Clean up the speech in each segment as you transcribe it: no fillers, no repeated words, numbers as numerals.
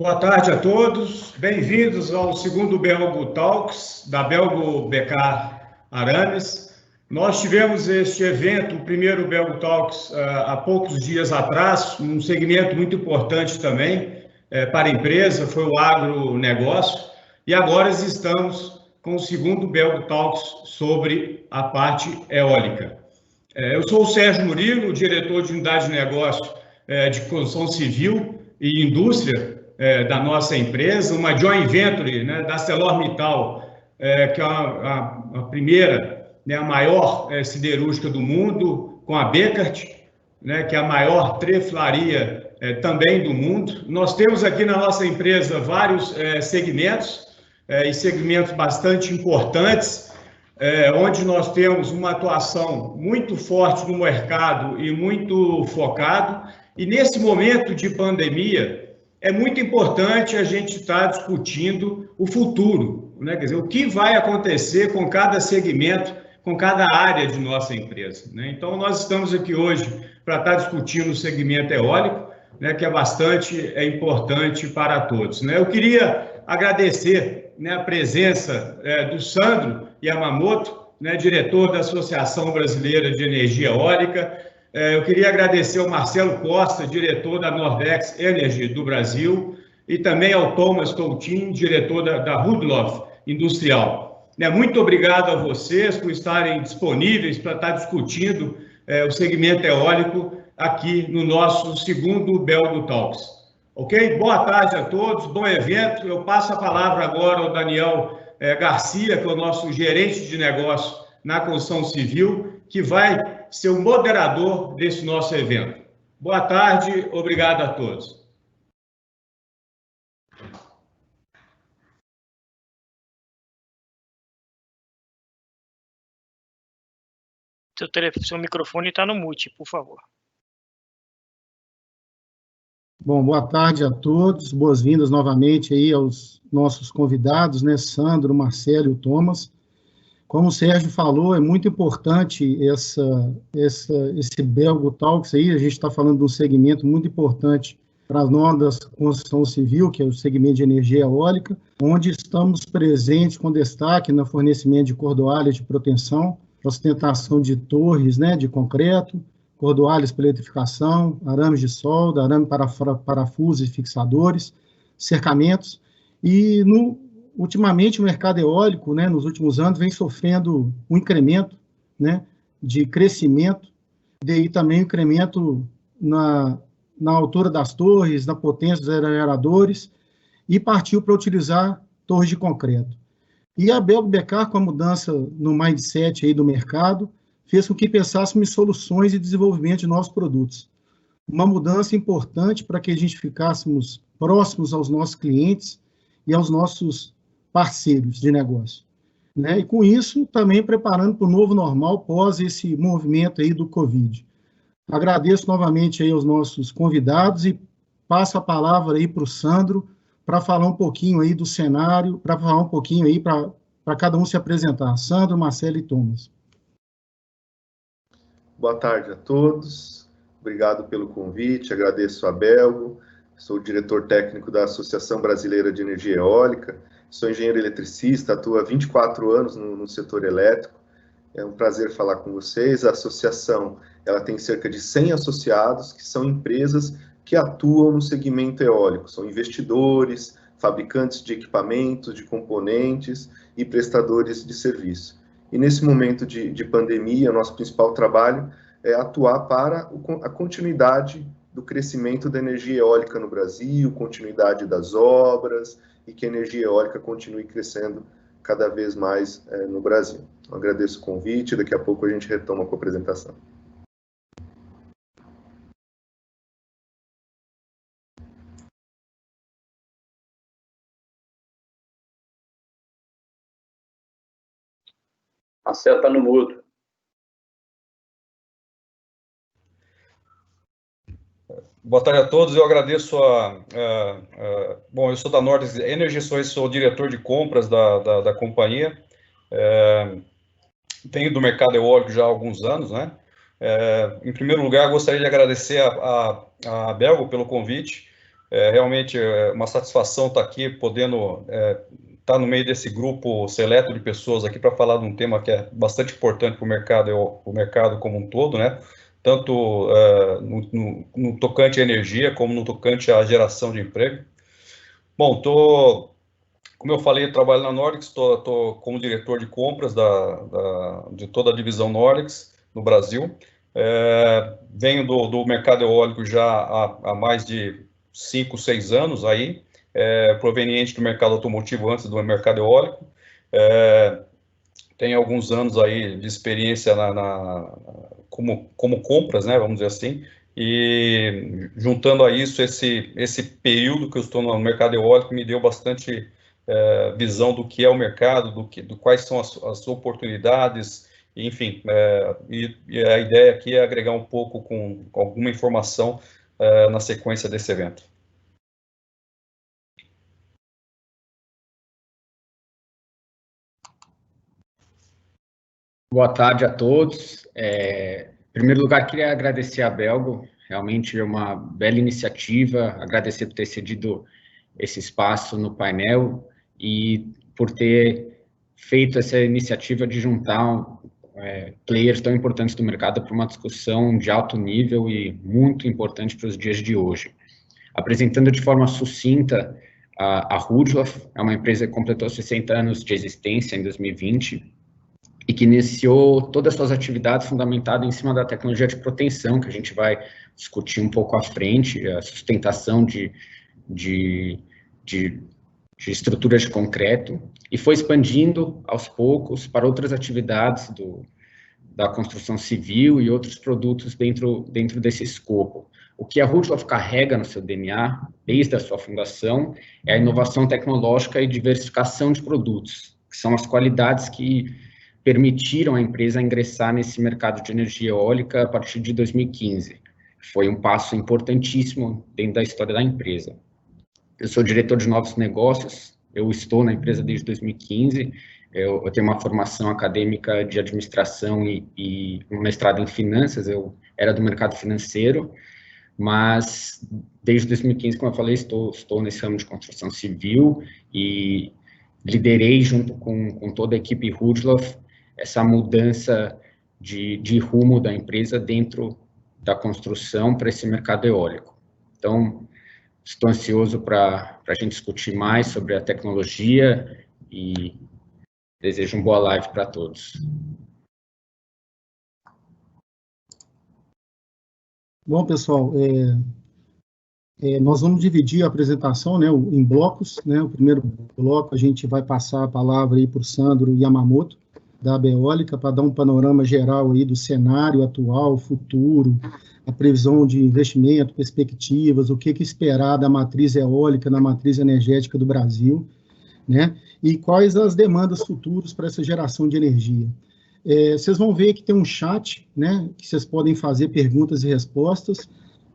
Boa tarde a todos, bem-vindos ao segundo Belgo Talks, da Belgo BK Arames. Nós tivemos este evento, o primeiro Belgo Talks, há poucos dias atrás, um segmento muito importante também para a empresa, foi o agronegócio, e agora estamos com o segundo Belgo Talks sobre a parte eólica. Eu sou o Sérgio Murilo, diretor de unidade de negócio de construção civil e indústria da nossa empresa, uma joint venture, né, da ArcelorMittal, que é a primeira, né, a maior siderúrgica do mundo, com a Bekaert, né, que é a maior treflaria também do mundo. Nós temos aqui na nossa empresa vários segmentos, e segmentos bastante importantes, onde nós temos uma atuação muito forte no mercado e muito focado. E nesse momento de pandemia, é muito importante a gente estar discutindo o futuro, né? Quer dizer, o que vai acontecer com cada segmento, com cada área de nossa empresa, né? Então, nós estamos aqui hoje para estar discutindo o segmento eólico, né, que é bastante importante para todos, né? Eu queria agradecer, né, a presença do Sandro Yamamoto, né, diretor da Associação Brasileira de Energia Eólica. Eu queria agradecer ao Marcelo Costa, diretor da Nordex Energy do Brasil, e também ao Thomas Toutin, diretor da Rudloff Industrial. Muito obrigado a vocês por estarem disponíveis para estar discutindo o segmento eólico aqui no nosso segundo Belgo Talks. Ok? Boa tarde a todos, bom evento. Eu passo a palavra agora ao Daniel Garcia, que é o nosso gerente de negócio na construção civil, que vai ser o moderador desse nosso evento. Boa tarde, obrigado a todos. Seu microfone está no mute, por favor. Bom, boa tarde a todos, boas-vindas novamente aí aos nossos convidados, né, Sandro, Marcelo e o Thomas. Como o Sérgio falou, é muito importante esse Belgo Talks aí, a gente está falando de um segmento muito importante para nós da construção civil, que é o segmento de energia eólica, onde estamos presentes com destaque no fornecimento de cordoalhas de proteção, sustentação de torres, né, de concreto, cordoalhas para eletrificação, arames de solda, arame para parafusos e fixadores, cercamentos, e ultimamente o mercado eólico, né, nos últimos anos, vem sofrendo um incremento, né, de crescimento, daí também um incremento na altura das torres, na potência dos aerogeradores, e partiu para utilizar torres de concreto. E a Belgo BK, com a mudança no mindset aí do mercado, fez com que pensássemos em soluções e desenvolvimento de novos produtos. Uma mudança importante para que a gente ficássemos próximos aos nossos clientes e aos nossos parceiros de negócio, né? E com isso, também preparando para o novo normal pós esse movimento aí do Covid. Agradeço novamente aí aos nossos convidados e passo a palavra aí para o Sandro para falar um pouquinho aí do cenário, para falar um pouquinho aí para cada um se apresentar. Sandro, Marcelo e Thomas. Boa tarde a todos, obrigado pelo convite, agradeço a Belgo, sou diretor técnico da Associação Brasileira de Energia Eólica, sou engenheiro eletricista, atuo há 24 anos no setor elétrico, é um prazer falar com vocês. A associação ela tem cerca de 100 associados, que são empresas que atuam no segmento eólico, são investidores, fabricantes de equipamentos, de componentes e prestadores de serviço. E nesse momento de pandemia, nosso principal trabalho é atuar para a continuidade do crescimento da energia eólica no Brasil, continuidade das obras e que a energia eólica continue crescendo cada vez mais no Brasil. Eu agradeço o convite, daqui a pouco a gente retoma com a apresentação. Marcelo está no mudo. Boa tarde a todos, eu agradeço bom, eu sou da Nordex Energy, sou diretor de compras da companhia, venho do mercado eólico já há alguns anos, né? Em primeiro lugar, gostaria de agradecer a Belgo pelo convite, realmente é uma satisfação estar aqui, podendo estar no meio desse grupo seleto de pessoas aqui para falar de um tema que é bastante importante para o mercado como um todo, né? Tanto no tocante à energia, como no tocante à geração de emprego. Bom, como eu falei, eu trabalho na Nordex, estou como diretor de compras de toda a divisão Nordex no Brasil. Venho do mercado eólico já há mais de 5, 6 anos aí, proveniente do mercado automotivo antes do mercado eólico. Tenho alguns anos aí de experiência como compras, né, vamos dizer assim, e juntando a isso esse período que eu estou no mercado eólico me deu bastante visão do que é o mercado, do quais são as oportunidades, enfim, e a ideia aqui é agregar um pouco com alguma informação na sequência desse evento. Boa tarde a todos. Em primeiro lugar, queria agradecer a Belgo, realmente é uma bela iniciativa, agradecer por ter cedido esse espaço no painel e por ter feito essa iniciativa de juntar players tão importantes do mercado para uma discussão de alto nível e muito importante para os dias de hoje. Apresentando de forma sucinta, a Rudloff é uma empresa que completou 60 anos de existência em 2020, e que iniciou todas as suas atividades fundamentadas em cima da tecnologia de proteção, que a gente vai discutir um pouco à frente, a sustentação de estruturas de concreto, e foi expandindo aos poucos para outras atividades da construção civil e outros produtos dentro desse escopo. O que a Rudloff carrega no seu DNA, desde a sua fundação, é a inovação tecnológica e diversificação de produtos, que são as qualidades que permitiram à empresa ingressar nesse mercado de energia eólica a partir de 2015. Foi um passo importantíssimo dentro da história da empresa. Eu sou diretor de novos negócios, eu estou na empresa desde 2015, eu tenho uma formação acadêmica de administração e um mestrado em finanças, eu era do mercado financeiro, mas desde 2015, como eu falei, estou nesse ramo de construção civil e liderei junto com toda a equipe Rudloff essa mudança de rumo da empresa dentro da construção para esse mercado eólico. Então, estou ansioso para a gente discutir mais sobre a tecnologia e desejo uma boa live para todos. Bom, pessoal, nós vamos dividir a apresentação, né, em blocos, né. O primeiro bloco a gente vai passar a palavra aí para o Sandro Yamamoto, da Beólica, para dar um panorama geral aí do cenário atual, futuro, a previsão de investimento, perspectivas, o que esperar da matriz eólica, na matriz energética do Brasil, né, e quais as demandas futuras para essa geração de energia. Vocês vão ver que tem um chat, né, que vocês podem fazer perguntas e respostas,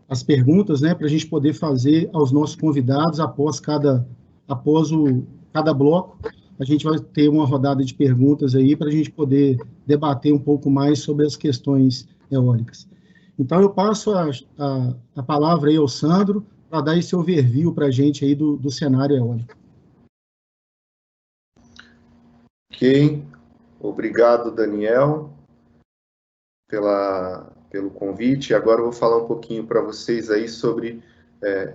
as perguntas, né, para a gente poder fazer aos nossos convidados após cada bloco. A gente vai ter uma rodada de perguntas aí para a gente poder debater um pouco mais sobre as questões eólicas. Então, eu passo a palavra aí ao Sandro para dar esse overview para a gente aí do cenário eólico. Ok, obrigado, Daniel, pelo convite. Agora eu vou falar um pouquinho para vocês aí sobre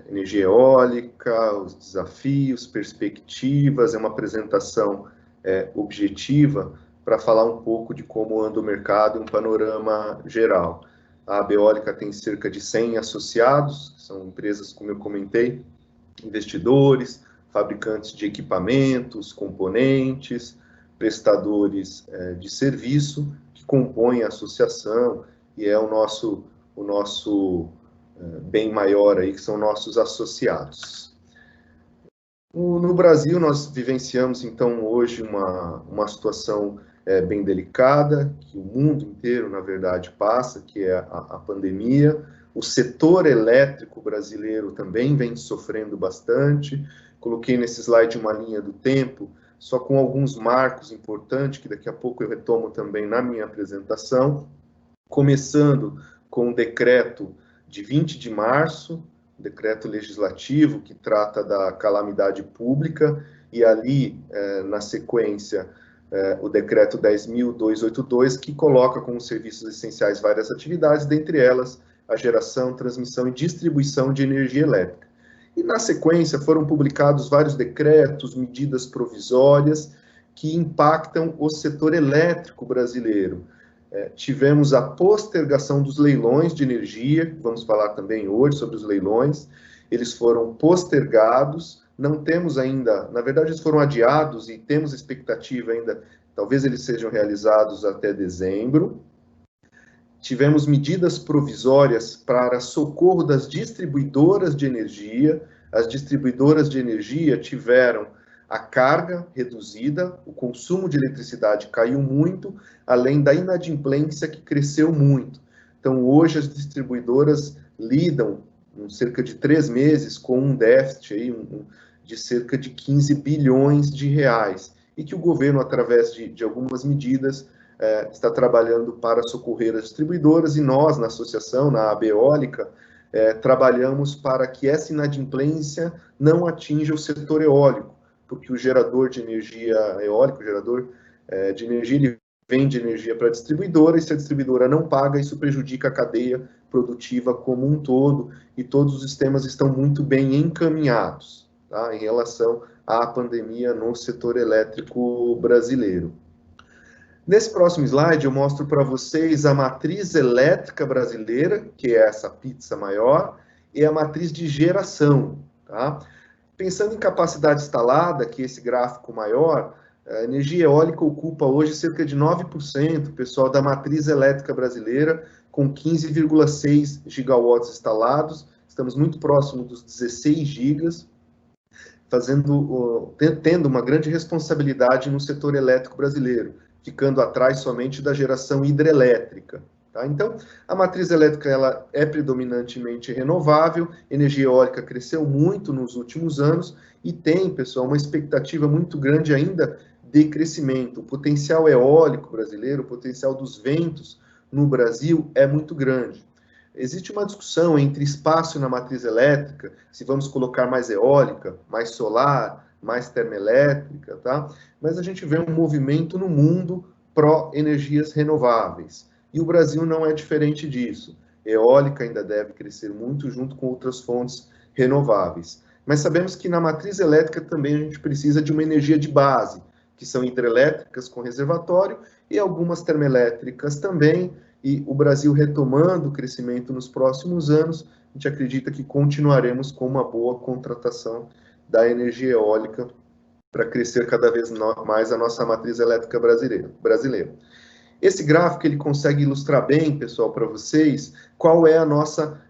energia eólica, os desafios, perspectivas. É uma apresentação objetiva para falar um pouco de como anda o mercado, um panorama geral. A Beólica tem cerca de 100 associados, são empresas, como eu comentei, investidores, fabricantes de equipamentos, componentes, prestadores de serviço, que compõem a associação, e é o nosso bem maior aí, que são nossos associados. No Brasil, nós vivenciamos, então, hoje uma situação bem delicada, que o mundo inteiro, na verdade, passa, que é a pandemia. O setor elétrico brasileiro também vem sofrendo bastante. Coloquei nesse slide uma linha do tempo, só com alguns marcos importantes, que daqui a pouco eu retomo também na minha apresentação, começando com o decreto de 20 de março, decreto legislativo que trata da calamidade pública, e ali, na sequência, o decreto 10.282, que coloca como serviços essenciais várias atividades, dentre elas a geração, transmissão e distribuição de energia elétrica. E, na sequência, foram publicados vários decretos, medidas provisórias que impactam o setor elétrico brasileiro. Tivemos a postergação dos leilões de energia, vamos falar também hoje sobre os leilões. Eles foram postergados, não temos ainda, na verdade eles foram adiados e temos expectativa ainda, talvez eles sejam realizados até dezembro. Tivemos medidas provisórias para socorro das distribuidoras de energia. As distribuidoras de energia tiveram a carga reduzida, o consumo de eletricidade caiu muito, além da inadimplência que cresceu muito. Então, hoje, as distribuidoras lidam, em cerca de 3 meses, com um déficit aí, de cerca de 15 bilhões de reais, e que o governo, através de algumas medidas, está trabalhando para socorrer as distribuidoras, e nós, na associação, na AB Eólica, trabalhamos para que essa inadimplência não atinja o setor eólico, porque o gerador de energia eólica, o gerador de energia, ele vende energia para a distribuidora, e se a distribuidora não paga, isso prejudica a cadeia produtiva como um todo, e todos os sistemas estão muito bem encaminhados, tá, em relação à pandemia no setor elétrico brasileiro. Nesse próximo slide, eu mostro para vocês a matriz elétrica brasileira, que é essa pizza maior, e a matriz de geração, tá? Pensando em capacidade instalada, que é esse gráfico maior, a energia eólica ocupa hoje cerca de 9%, pessoal, da matriz elétrica brasileira, com 15,6 gigawatts instalados. Estamos muito próximo dos 16 gigas, tendo uma grande responsabilidade no setor elétrico brasileiro, ficando atrás somente da geração hidrelétrica. Tá? Então, a matriz elétrica ela é predominantemente renovável, energia eólica cresceu muito nos últimos anos e tem, pessoal, uma expectativa muito grande ainda de crescimento. O potencial eólico brasileiro, o potencial dos ventos no Brasil é muito grande. Existe uma discussão entre espaço na matriz elétrica, se vamos colocar mais eólica, mais solar, mais termoelétrica, tá? Mas a gente vê um movimento no mundo pró-energias renováveis. E o Brasil não é diferente disso. Eólica ainda deve crescer muito junto com outras fontes renováveis. Mas sabemos que na matriz elétrica também a gente precisa de uma energia de base, que são hidrelétricas com reservatório e algumas termoelétricas também. E o Brasil retomando o crescimento nos próximos anos, a gente acredita que continuaremos com uma boa contratação da energia eólica para crescer cada vez mais a nossa matriz elétrica brasileira. Esse gráfico ele consegue ilustrar bem, pessoal, para vocês, qual é a nossa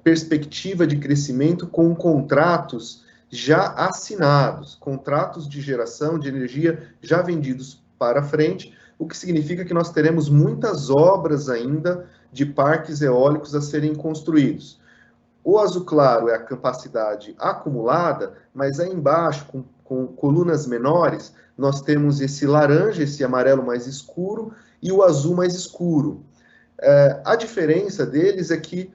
perspectiva de crescimento com contratos já assinados, contratos de geração de energia já vendidos para frente, o que significa que nós teremos muitas obras ainda de parques eólicos a serem construídos. O azul claro é a capacidade acumulada, mas aí embaixo, com colunas menores, nós temos esse laranja, esse amarelo mais escuro, e o azul mais escuro. A diferença deles é que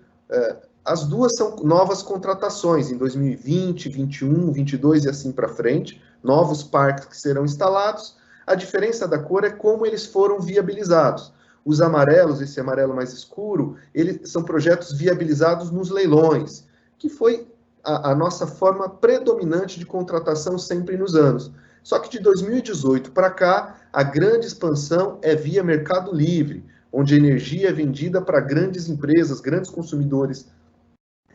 as duas são novas contratações, em 2020, 2021, 2022 e assim para frente, novos parques que serão instalados. A diferença da cor é como eles foram viabilizados. Os amarelos, esse amarelo mais escuro, eles são projetos viabilizados nos leilões, que foi a nossa forma predominante de contratação sempre nos anos. Só que de 2018 para cá, a grande expansão é via Mercado Livre, onde a energia é vendida para grandes empresas, grandes consumidores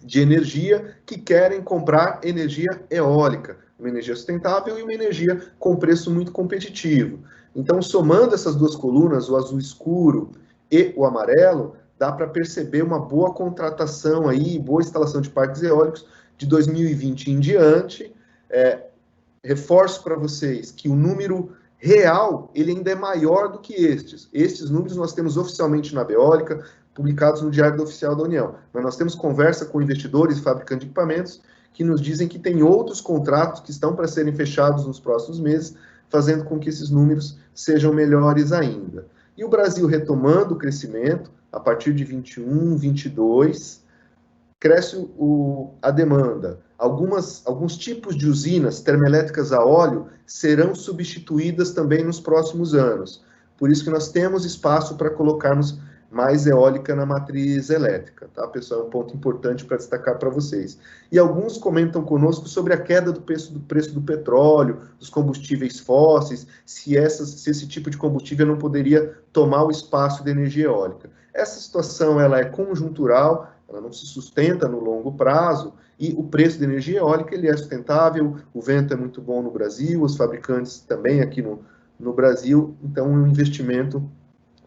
de energia que querem comprar energia eólica, uma energia sustentável e uma energia com preço muito competitivo. Então, somando essas duas colunas, o azul escuro e o amarelo, dá para perceber uma boa contratação aí, boa instalação de parques eólicos de 2020 em diante. Reforço para vocês que o número real, ele ainda é maior do que estes. Estes números nós temos oficialmente na Beólica, publicados no Diário Oficial da União. Mas nós temos conversa com investidores e fabricantes de equipamentos que nos dizem que tem outros contratos que estão para serem fechados nos próximos meses, fazendo com que esses números sejam melhores ainda. E o Brasil retomando o crescimento, a partir de 21, 22, cresce a demanda. Alguns tipos de usinas termoelétricas a óleo serão substituídas também nos próximos anos. Por isso que nós temos espaço para colocarmos mais eólica na matriz elétrica, tá, pessoal? É um ponto importante para destacar para vocês. E alguns comentam conosco sobre a queda do preço do petróleo, dos combustíveis fósseis, se esse tipo de combustível não poderia tomar o espaço da energia eólica. Essa situação ela é conjuntural, ela não se sustenta no longo prazo, e o preço da energia eólica ele é sustentável, o vento é muito bom no Brasil, os fabricantes também aqui no Brasil, então é um investimento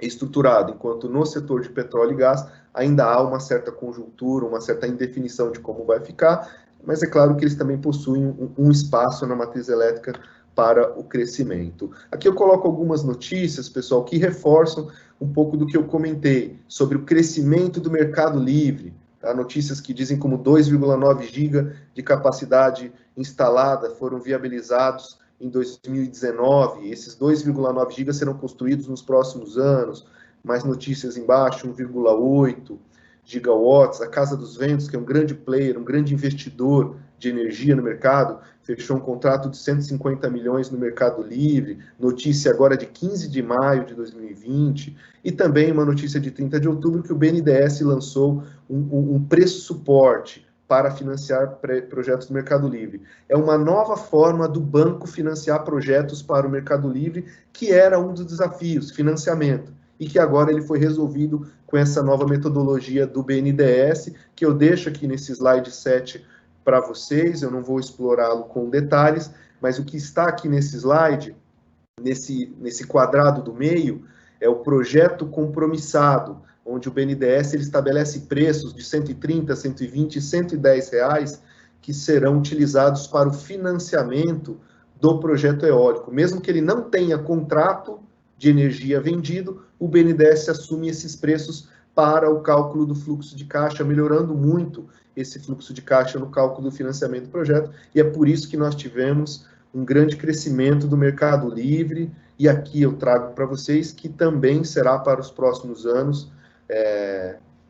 estruturado, enquanto no setor de petróleo e gás ainda há uma certa conjuntura, uma certa indefinição de como vai ficar, mas é claro que eles também possuem um espaço na matriz elétrica para o crescimento. Aqui eu coloco algumas notícias, pessoal, que reforçam um pouco do que eu comentei sobre o crescimento do mercado livre. Tá? Notícias que dizem como 2,9 GB de capacidade instalada foram viabilizados em 2019. Esses 2,9 GB serão construídos nos próximos anos. Mais notícias embaixo, 1,8 gigawatts. A Casa dos Ventos, que é um grande player, um grande investidor de energia no mercado, fechou um contrato de 150 milhões no Mercado Livre, notícia agora de 15 de maio de 2020, e também uma notícia de 30 de outubro que o BNDES lançou um preço suporte para financiar projetos do Mercado Livre. É uma nova forma do banco financiar projetos para o Mercado Livre, que era um dos desafios, financiamento, e que agora ele foi resolvido com essa nova metodologia do BNDES, que eu deixo aqui nesse slide 7 para vocês, eu não vou explorá-lo com detalhes, mas o que está aqui nesse slide, nesse quadrado do meio, é o projeto compromissado, onde o BNDES ele estabelece preços de 130, 120 e 110 reais que serão utilizados para o financiamento do projeto eólico. Mesmo que ele não tenha contrato de energia vendido, o BNDES assume esses preços para o cálculo do fluxo de caixa, melhorando muito esse fluxo de caixa no cálculo do financiamento do projeto, e é por isso que nós tivemos um grande crescimento do Mercado Livre, e aqui eu trago para vocês que também será para os próximos anos,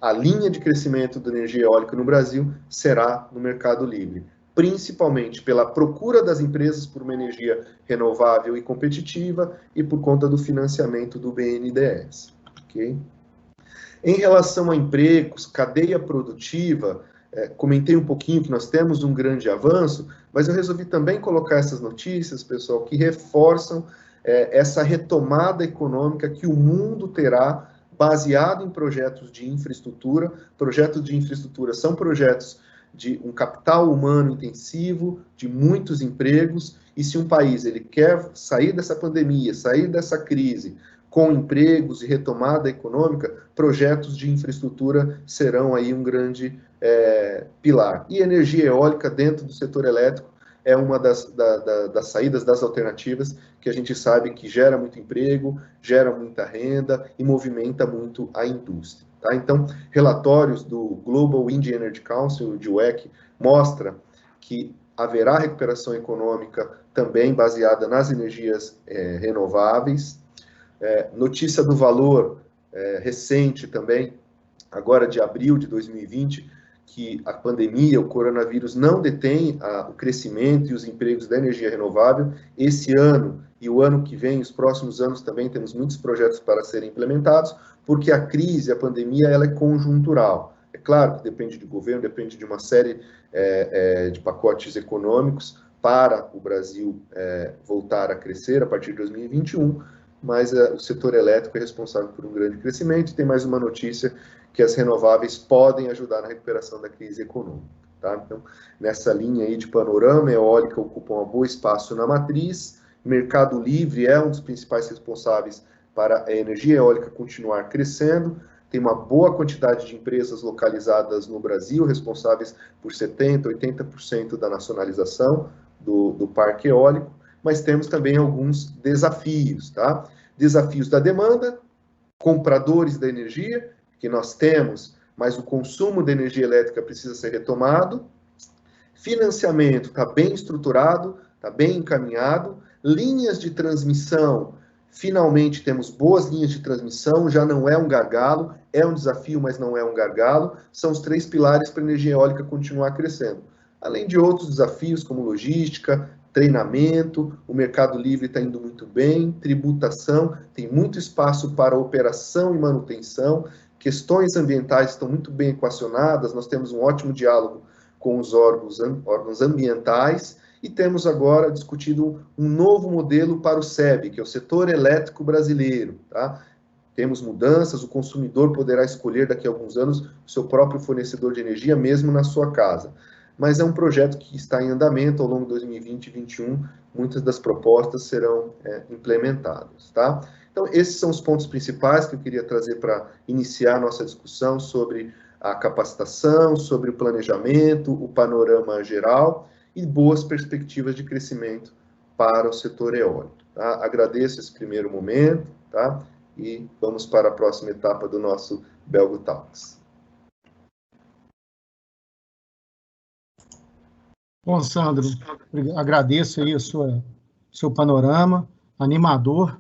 a linha de crescimento da energia eólica no Brasil será no Mercado Livre, principalmente pela procura das empresas por uma energia renovável e competitiva e por conta do financiamento do BNDES. Okay? Em relação a empregos, cadeia produtiva, comentei um pouquinho que nós temos um grande avanço, mas eu resolvi também colocar essas notícias, pessoal, que reforçam essa retomada econômica que o mundo terá baseado em projetos de infraestrutura. Projetos de infraestrutura são projetos de um capital humano intensivo, de muitos empregos, e se um país ele quer sair dessa pandemia, sair dessa crise, com empregos e retomada econômica, projetos de infraestrutura serão aí um grande pilar. E energia eólica dentro do setor elétrico é uma das saídas, das alternativas, que a gente sabe que gera muito emprego, gera muita renda e movimenta muito a indústria. Tá? Então, relatórios do Global Wind Energy Council, de WEC, mostra que haverá recuperação econômica também baseada nas energias renováveis. Notícia do Valor recente também, agora de abril de 2020, que a pandemia, o coronavírus, não detém o crescimento e os empregos da energia renovável. Esse ano e o ano que vem, os próximos anos também, temos muitos projetos para serem implementados, porque a crise, a pandemia, ela é conjuntural. É claro que depende do governo, depende de uma série de pacotes econômicos para o Brasil voltar a crescer a partir de 2021, mas o setor elétrico é responsável por um grande crescimento. E tem mais uma notícia, que as renováveis podem ajudar na recuperação da crise econômica. Tá? Então, nessa linha aí de panorama, a eólica ocupa um bom espaço na matriz, Mercado Livre é um dos principais responsáveis para a energia eólica continuar crescendo, tem uma boa quantidade de empresas localizadas no Brasil, responsáveis por 70%, 80% da nacionalização do parque eólico, mas temos também alguns desafios, tá? Desafios da demanda, compradores da energia, que nós temos, mas o consumo de energia elétrica precisa ser retomado. Financiamento está bem estruturado, está bem encaminhado. Linhas de transmissão, finalmente temos boas linhas de transmissão, já não é um gargalo, é um desafio, mas não é um gargalo. São os 3 pilares para a energia eólica continuar crescendo. Além de outros desafios, como logística, treinamento, o mercado livre está indo muito bem, tributação, tem muito espaço para operação e manutenção, questões ambientais estão muito bem equacionadas, nós temos um ótimo diálogo com os órgãos ambientais, e temos agora discutido um novo modelo para o SEB, que é o setor elétrico brasileiro, tá? Temos mudanças, o consumidor poderá escolher daqui a alguns anos o seu próprio fornecedor de energia, mesmo na sua casa. Mas é um projeto que está em andamento ao longo de 2020 e 2021, muitas das propostas serão implementadas, tá? Então, esses são os pontos principais que eu queria trazer para iniciar a nossa discussão sobre a capacitação, sobre o planejamento, o panorama geral e boas perspectivas de crescimento para o setor eólico, tá? Agradeço esse primeiro momento, tá? E vamos para a próxima etapa do nosso Belgo Talks. Bom, Sandro, agradeço aí seu panorama, animador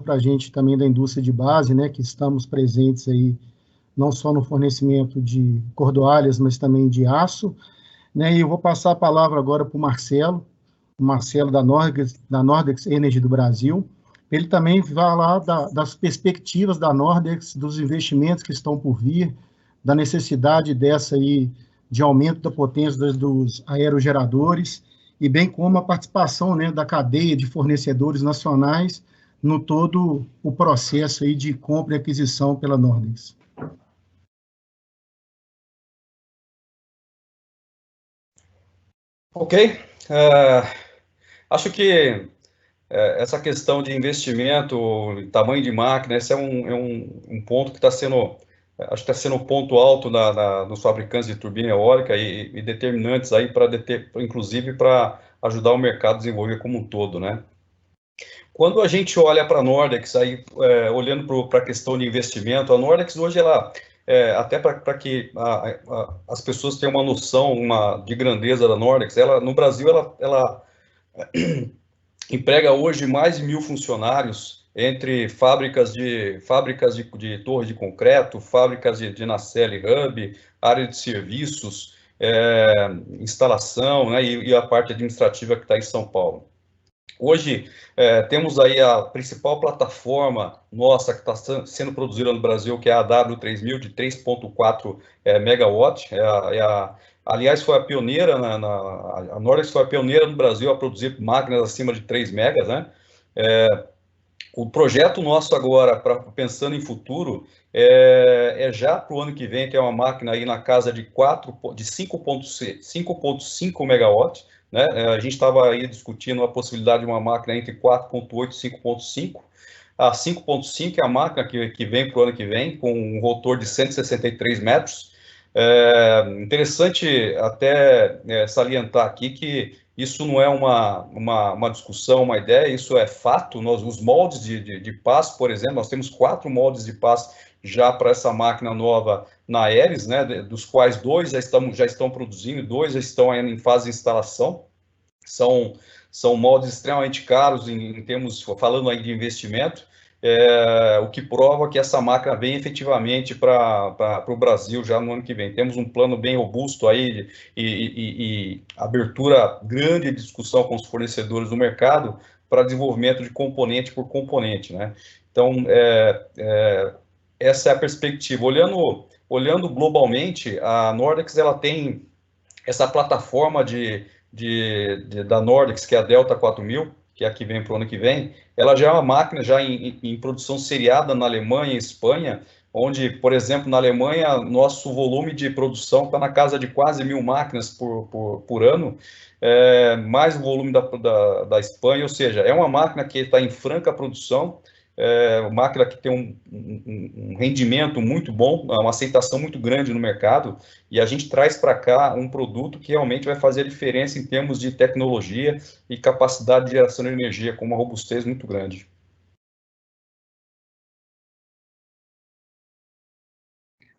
para a gente também da indústria de base, né, que estamos presentes aí, não só no fornecimento de cordoalhas, mas também de aço, né, e eu vou passar a palavra agora para o Marcelo da Nordex Energy do Brasil. Ele também vai falar das perspectivas da Nordex, dos investimentos que estão por vir, da necessidade dessa aí, de aumento da potência dos aerogeradores, e bem como a participação, né, da cadeia de fornecedores nacionais no todo o processo aí de compra e aquisição pela Nordex. Ok. Acho que essa questão de investimento, tamanho de máquina, esse é um ponto que está sendo... Acho que está sendo um ponto alto nos fabricantes de turbina eólica e determinantes aí inclusive para ajudar o mercado a desenvolver como um todo, né? Quando a gente olha para a Nordex, aí, olhando para a questão de investimento, a Nordex hoje, ela, até para que as pessoas tenham uma noção de grandeza da Nordex, no Brasil, ela emprega hoje mais de 1.000 funcionários, entre fábricas de torre de concreto, fábricas de nacelle hub, área de serviços, instalação, né, e a parte administrativa que está em São Paulo. Hoje, temos aí a principal plataforma nossa que está sendo produzida no Brasil, que é a W3000, de 3,4 megawatt. Aliás, foi a pioneira, a Nordex foi a pioneira no Brasil a produzir máquinas acima de 3 megas, né? O projeto nosso agora, pensando em futuro, já para o ano que vem, que é uma máquina aí na casa de 5,5 megawatts, né? A gente estava aí discutindo a possibilidade de uma máquina entre 4,8 e 5,5. A 5,5 é a máquina que vem para o ano que vem, com um rotor de 163 metros. Interessante até salientar aqui que isso não é uma discussão, uma ideia, isso é fato. Os moldes de paz, por exemplo, nós temos 4 moldes de paz já para essa máquina nova na Aeres, né, dos quais 2 já estão produzindo, 2 já estão ainda em fase de instalação. São moldes extremamente caros em termos, falando aí de investimento, o que prova que essa máquina vem efetivamente para o Brasil já no ano que vem. Temos um plano bem robusto aí e abertura grande de discussão com os fornecedores do mercado para desenvolvimento de componente por componente, né? Então, essa é a perspectiva. Olhando globalmente, a Nordex ela tem essa plataforma da Nordex, que é a Delta 4000, que é a que vem para o ano que vem. Ela já é uma máquina já em produção seriada na Alemanha e Espanha, onde, por exemplo, na Alemanha, nosso volume de produção está na casa de quase 1.000 máquinas por ano, mais o volume da Espanha, ou seja, é uma máquina que está em franca produção, máquina que tem um rendimento muito bom, uma aceitação muito grande no mercado, e a gente traz para cá um produto que realmente vai fazer a diferença em termos de tecnologia e capacidade de geração de energia, com uma robustez muito grande.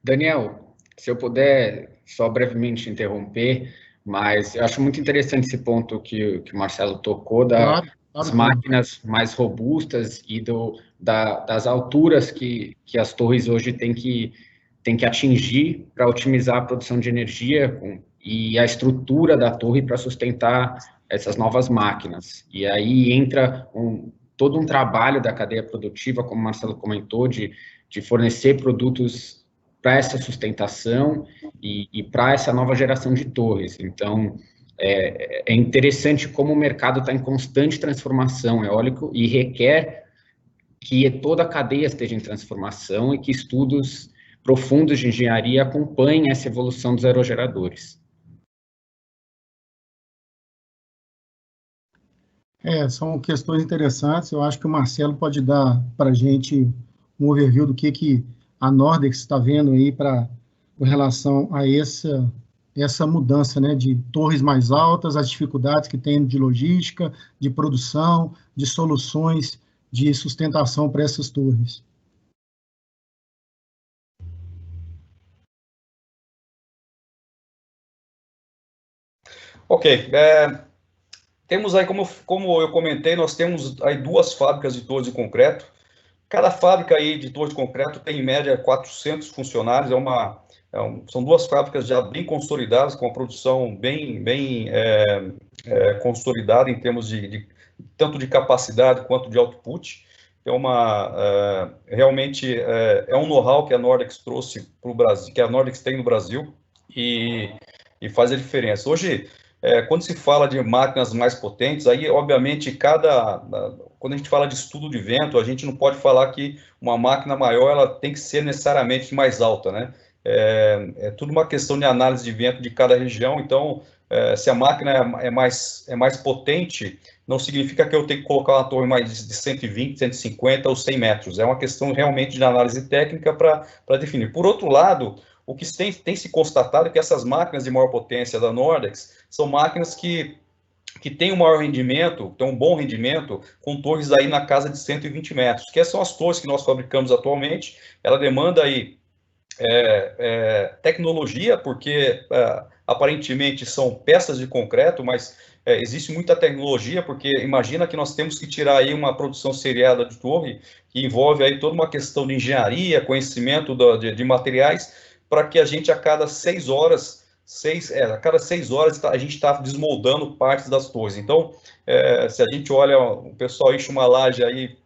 Daniel, se eu puder só brevemente interromper, mas eu acho muito interessante esse ponto que o Marcelo tocou, das máquinas mais robustas e das alturas que as torres hoje têm que atingir para otimizar a produção de energia e a estrutura da torre para sustentar essas novas máquinas. E aí entra todo um trabalho da cadeia produtiva, como o Marcelo comentou, de fornecer produtos para essa sustentação e para essa nova geração de torres. Então, é interessante como o mercado está em constante transformação eólico e requer que toda a cadeia esteja em transformação e que estudos profundos de engenharia acompanhem essa evolução dos aerogeradores. São questões interessantes. Eu acho que o Marcelo pode dar para a gente um overview do que a Nordex está vendo aí com relação a essa mudança, né, de torres mais altas, as dificuldades que tem de logística, de produção, de soluções de sustentação para essas torres. Ok, temos aí, como eu comentei, nós temos aí 2 fábricas de torres de concreto. Cada fábrica aí de torre de concreto tem, em média, 400 funcionários. São 2 fábricas já bem consolidadas, com a produção bem consolidada em termos tanto de capacidade quanto de output. Realmente é um know-how que a Nordex trouxe para o Brasil, que a Nordex tem no Brasil, e faz a diferença. Hoje, quando se fala de máquinas mais potentes, aí, obviamente, quando a gente fala de estudo de vento, a gente não pode falar que uma máquina maior ela tem que ser necessariamente mais alta, né? É tudo uma questão de análise de vento de cada região. Então, se a máquina é mais potente, não significa que eu tenho que colocar uma torre mais de 120, 150 ou 100 metros. É uma questão realmente de análise técnica para definir. Por outro lado, o que tem se constatado é que essas máquinas de maior potência da Nordex são máquinas que têm um maior rendimento, têm um bom rendimento, com torres aí na casa de 120 metros, que são as torres que nós fabricamos atualmente. Ela demanda aí tecnologia, porque aparentemente são peças de concreto, mas existe muita tecnologia, porque imagina que nós temos que tirar aí uma produção seriada de torre, que envolve aí toda uma questão de engenharia, conhecimento de materiais, para que a gente, a cada 6 horas, a gente está desmoldando partes das torres. Então, se a gente olha, o pessoal enche uma laje aí,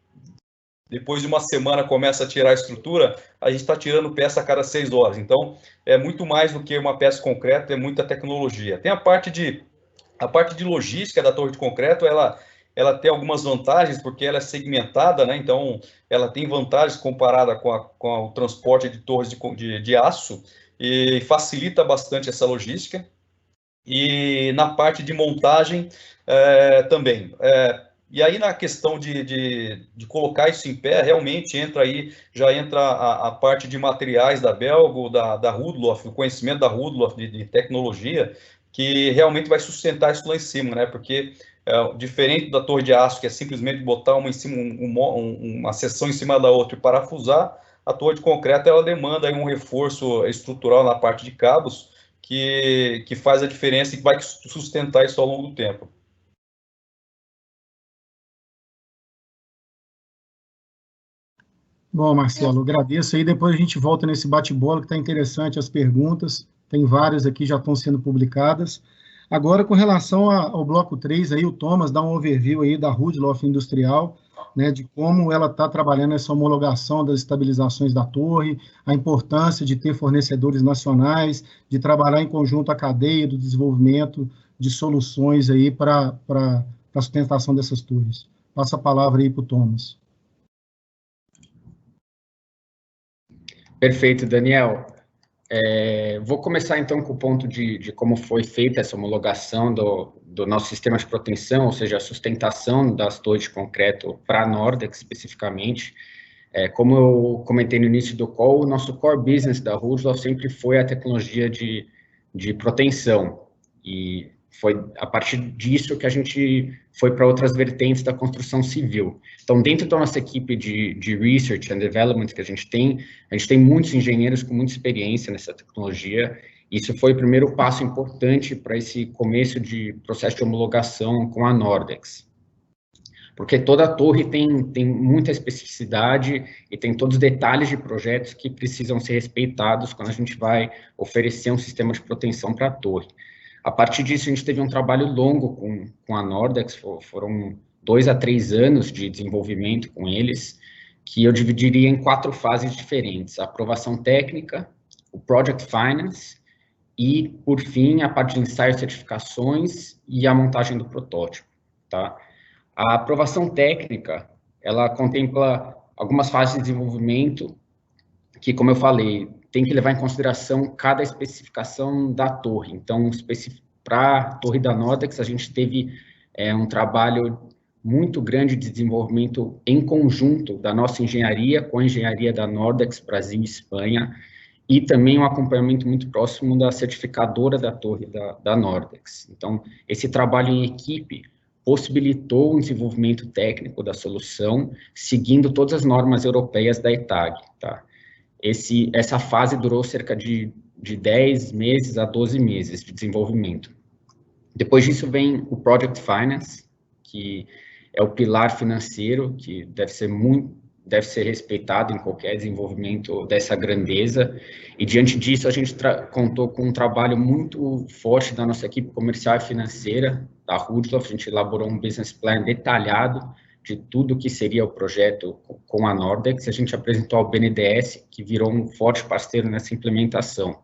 depois de uma semana começa a tirar a estrutura, a gente está tirando peça a cada 6 horas. Então, é muito mais do que uma peça concreta, é muita tecnologia. Tem a parte de logística da torre de concreto, ela tem algumas vantagens, porque ela é segmentada, né? Então, ela tem vantagens comparada com o transporte de torres de aço, e facilita bastante essa logística. E na parte de montagem também. E aí, na questão de colocar isso em pé, realmente já entra a parte de materiais da Belgo, da Rudloff, o conhecimento da Rudloff de tecnologia, que realmente vai sustentar isso lá em cima, né? Porque, diferente da torre de aço, que é simplesmente botar uma seção em cima da outra e parafusar, a torre de concreto ela demanda aí um reforço estrutural na parte de cabos, que faz a diferença e vai sustentar isso ao longo do tempo. Bom, Marcelo, agradeço aí. Depois a gente volta nesse bate-bola, que está interessante as perguntas. Tem várias aqui, já estão sendo publicadas. Agora, com relação ao bloco 3, aí, o Thomas dá um overview aí da Rudloff Industrial, né, de como ela está trabalhando essa homologação das estabilizações da torre, a importância de ter fornecedores nacionais, de trabalhar em conjunto a cadeia do desenvolvimento de soluções aí para a sustentação dessas torres. Passa a palavra aí para o Thomas. Perfeito, Daniel. Vou começar, então, com o ponto de como foi feita essa homologação do nosso sistema de proteção, ou seja, a sustentação das torres de concreto para a Nordex, especificamente. Como eu comentei no início do call, o nosso core business da Rudolph sempre foi a tecnologia de proteção, e foi a partir disso que a gente foi para outras vertentes da construção civil. Então, dentro da nossa equipe de Research and Development que a gente tem muitos engenheiros com muita experiência nessa tecnologia. Isso foi o primeiro passo importante para esse começo de processo de homologação com a Nordex. Porque toda torre tem muita especificidade e tem todos os detalhes de projetos que precisam ser respeitados quando a gente vai oferecer um sistema de proteção para a torre. A partir disso, a gente teve um trabalho longo com a Nordex, foram 2 a 3 anos de desenvolvimento com eles, que eu dividiria em 4 fases diferentes: a aprovação técnica, o Project Finance e, por fim, a parte de ensaios, certificações e a montagem do protótipo, tá? A aprovação técnica, ela contempla algumas fases de desenvolvimento que, como eu falei, tem que levar em consideração cada especificação da torre. Então, para a torre da Nordex, a gente teve um trabalho muito grande de desenvolvimento em conjunto da nossa engenharia com a engenharia da Nordex, Brasil e Espanha, e também um acompanhamento muito próximo da certificadora da torre da Nordex. Então, esse trabalho em equipe possibilitou o desenvolvimento técnico da solução, seguindo todas as normas europeias da ETAG, tá? Essa fase durou cerca de 10 meses a 12 meses de desenvolvimento. Depois disso vem o Project Finance, que é o pilar financeiro, que deve ser respeitado em qualquer desenvolvimento dessa grandeza, e diante disso a gente contou com um trabalho muito forte da nossa equipe comercial e financeira, da Rudolph. A gente elaborou um business plan detalhado de tudo que seria o projeto com a Nordex. A gente apresentou ao BNDES, que virou um forte parceiro nessa implementação.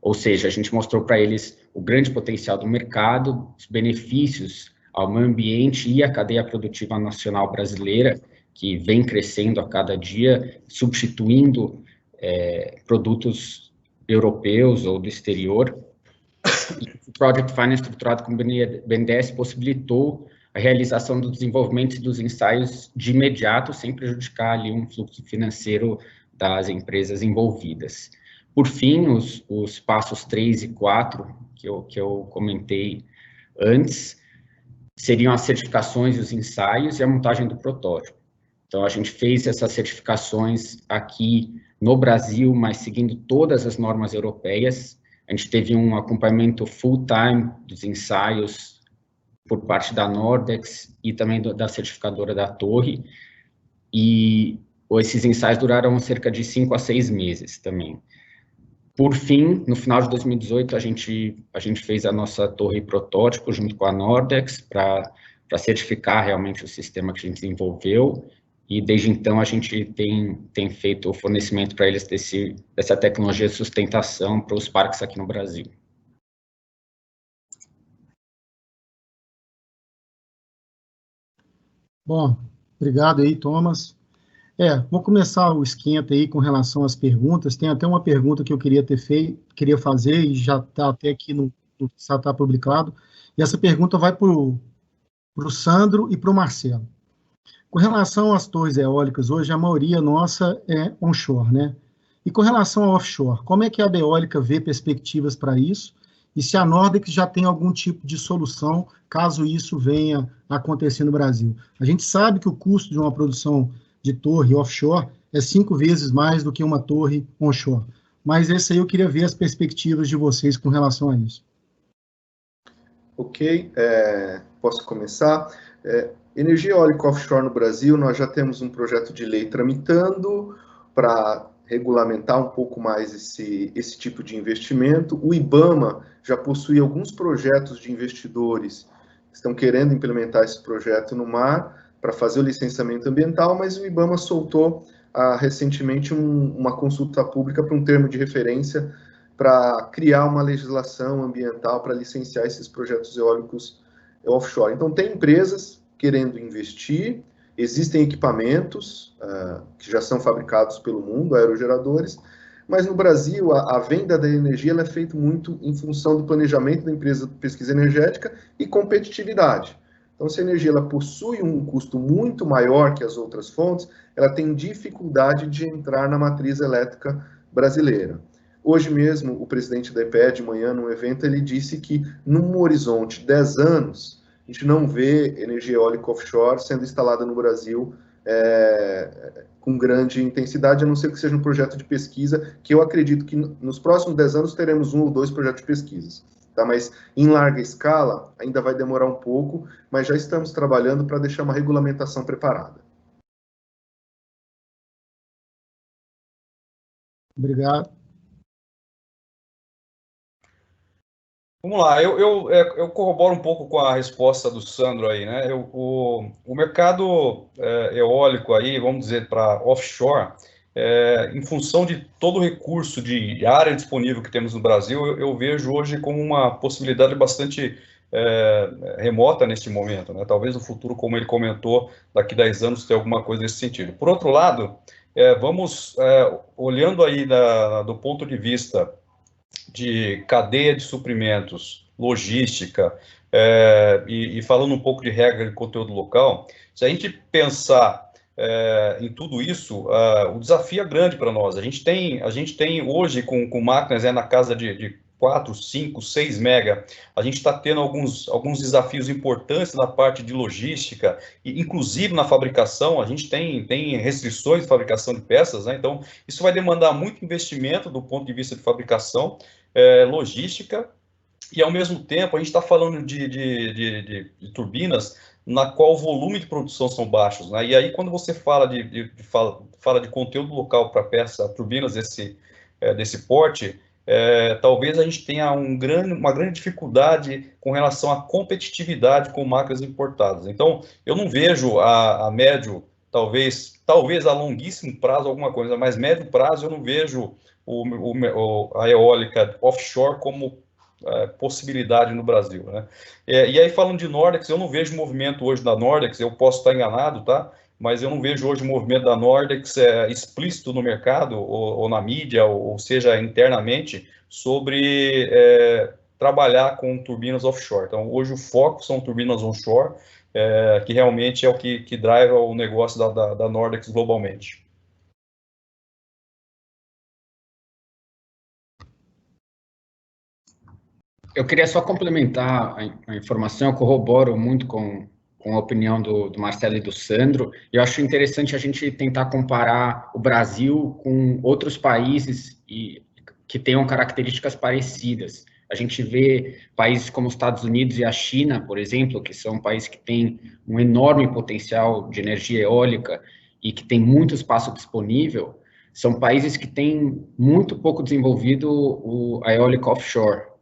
Ou seja, a gente mostrou para eles o grande potencial do mercado, os benefícios ao meio ambiente e à cadeia produtiva nacional brasileira, que vem crescendo a cada dia, substituindo produtos europeus ou do exterior. E o Project Finance, estruturado com o BNDES, possibilitou a realização do desenvolvimento e dos ensaios de imediato, sem prejudicar ali um fluxo financeiro das empresas envolvidas. Por fim, os passos 3 e 4, que eu comentei antes, seriam as certificações e os ensaios e a montagem do protótipo. Então, a gente fez essas certificações aqui no Brasil, mas seguindo todas as normas europeias. A gente teve um acompanhamento full-time dos ensaios por parte da Nordex e também da certificadora da torre, e esses ensaios duraram cerca de 5 a 6 meses também. Por fim, no final de 2018, a gente fez a nossa torre protótipo junto com a Nordex para certificar realmente o sistema que a gente desenvolveu, e desde então a gente tem feito o fornecimento para eles dessa tecnologia de sustentação para os parques aqui no Brasil. Bom, obrigado aí, Thomas. Vou começar o esquenta aí com relação às perguntas. Tem até uma pergunta que eu queria fazer e já está até aqui no já está publicado. E essa pergunta vai para o Sandro e para o Marcelo. Com relação às torres eólicas, hoje a maioria nossa é onshore, né? E com relação ao offshore, como é que a Beólica vê perspectivas para isso? E se a Nordex já tem algum tipo de solução, caso isso venha a acontecer no Brasil? A gente sabe que o custo de uma produção de torre offshore é 5 vezes mais do que uma torre onshore. Mas esse aí eu queria ver as perspectivas de vocês com relação a isso. Ok, posso começar? Energia eólica offshore no Brasil, nós já temos um projeto de lei tramitando para regulamentar um pouco mais esse tipo de investimento. O IBAMA já possui alguns projetos de investidores que estão querendo implementar esse projeto no mar para fazer o licenciamento ambiental, mas o IBAMA soltou recentemente uma consulta pública para um termo de referência para criar uma legislação ambiental para licenciar esses projetos eólicos offshore. Então, tem empresas querendo investir, existem equipamentos que já são fabricados pelo mundo, aerogeradores, mas no Brasil a venda da energia ela é feita muito em função do planejamento da empresa de pesquisa energética e competitividade. Então, se a energia ela possui um custo muito maior que as outras fontes, ela tem dificuldade de entrar na matriz elétrica brasileira. Hoje mesmo, o presidente da EPE, de manhã, num evento, ele disse que, num horizonte de 10 anos, a gente não vê energia eólica offshore sendo instalada no Brasil com grande intensidade, a não ser que seja um projeto de pesquisa, que eu acredito que nos próximos 10 anos teremos 1 ou 2 projetos de pesquisas. Tá? Mas em larga escala, ainda vai demorar um pouco, mas já estamos trabalhando para deixar uma regulamentação preparada. Obrigado. Vamos lá, eu corroboro um pouco com a resposta do Sandro aí, né? O mercado eólico aí, vamos dizer, para offshore, em função de todo o recurso de área disponível que temos no Brasil, eu vejo hoje como uma possibilidade bastante remota neste momento, né? Talvez no futuro, como ele comentou, daqui a 10 anos ter alguma coisa nesse sentido. Por outro lado, vamos olhando aí do ponto de vista de cadeia de suprimentos, logística, e falando um pouco de regra de conteúdo local, se a gente pensar em tudo isso, o desafio é grande para nós. A gente tem hoje, com máquinas na casa de 4, 5, 6 mega, a gente está tendo alguns desafios importantes na parte de logística, e inclusive na fabricação, a gente tem restrições de fabricação de peças, né? Então, isso vai demandar muito investimento do ponto de vista de fabricação, logística, e ao mesmo tempo a gente está falando de turbinas na qual o volume de produção são baixos, né? E aí quando você fala de conteúdo local para peça, turbinas desse porte, talvez a gente tenha uma grande dificuldade com relação à competitividade com máquinas importadas. Então, eu não vejo a médio, talvez a longuíssimo prazo alguma coisa, mas médio prazo eu não vejo a eólica offshore como possibilidade no Brasil, né? E aí, falando de Nordex, eu não vejo movimento hoje da Nordex, eu posso estar enganado, tá? Mas eu não vejo hoje o movimento da Nordex explícito no mercado, ou na mídia, ou seja, internamente, sobre trabalhar com turbinas offshore. Então, hoje o foco são turbinas onshore, que realmente é o que drive o negócio da Nordex globalmente. Eu queria só complementar a informação, eu corroboro muito com a opinião do Marcelo e do Sandro. Eu acho interessante a gente tentar comparar o Brasil com outros países que tenham características parecidas. A gente vê países como os Estados Unidos e a China, por exemplo, que são países que têm um enorme potencial de energia eólica e que tem muito espaço disponível, são países que têm muito pouco desenvolvido a eólica offshore.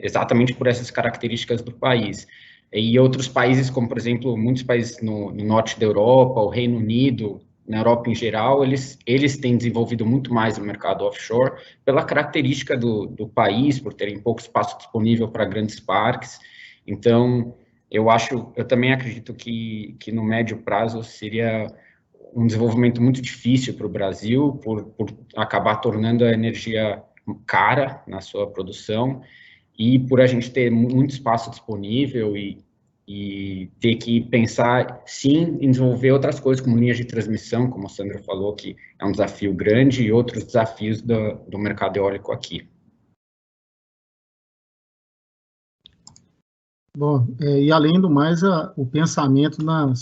Exatamente por essas características do país. E outros países, como, por exemplo, muitos países no norte da Europa, o Reino Unido, na Europa em geral, eles têm desenvolvido muito mais o mercado offshore pela característica do país, por terem pouco espaço disponível para grandes parques. Então, eu também acredito que no médio prazo seria um desenvolvimento muito difícil para o Brasil, por acabar tornando a energia cara na sua produção, e por a gente ter muito espaço disponível e ter que pensar, sim, em desenvolver outras coisas, como linhas de transmissão, como o Sandro falou, que é um desafio grande, e outros desafios do mercado eólico aqui. Bom, e além do mais, o pensamento na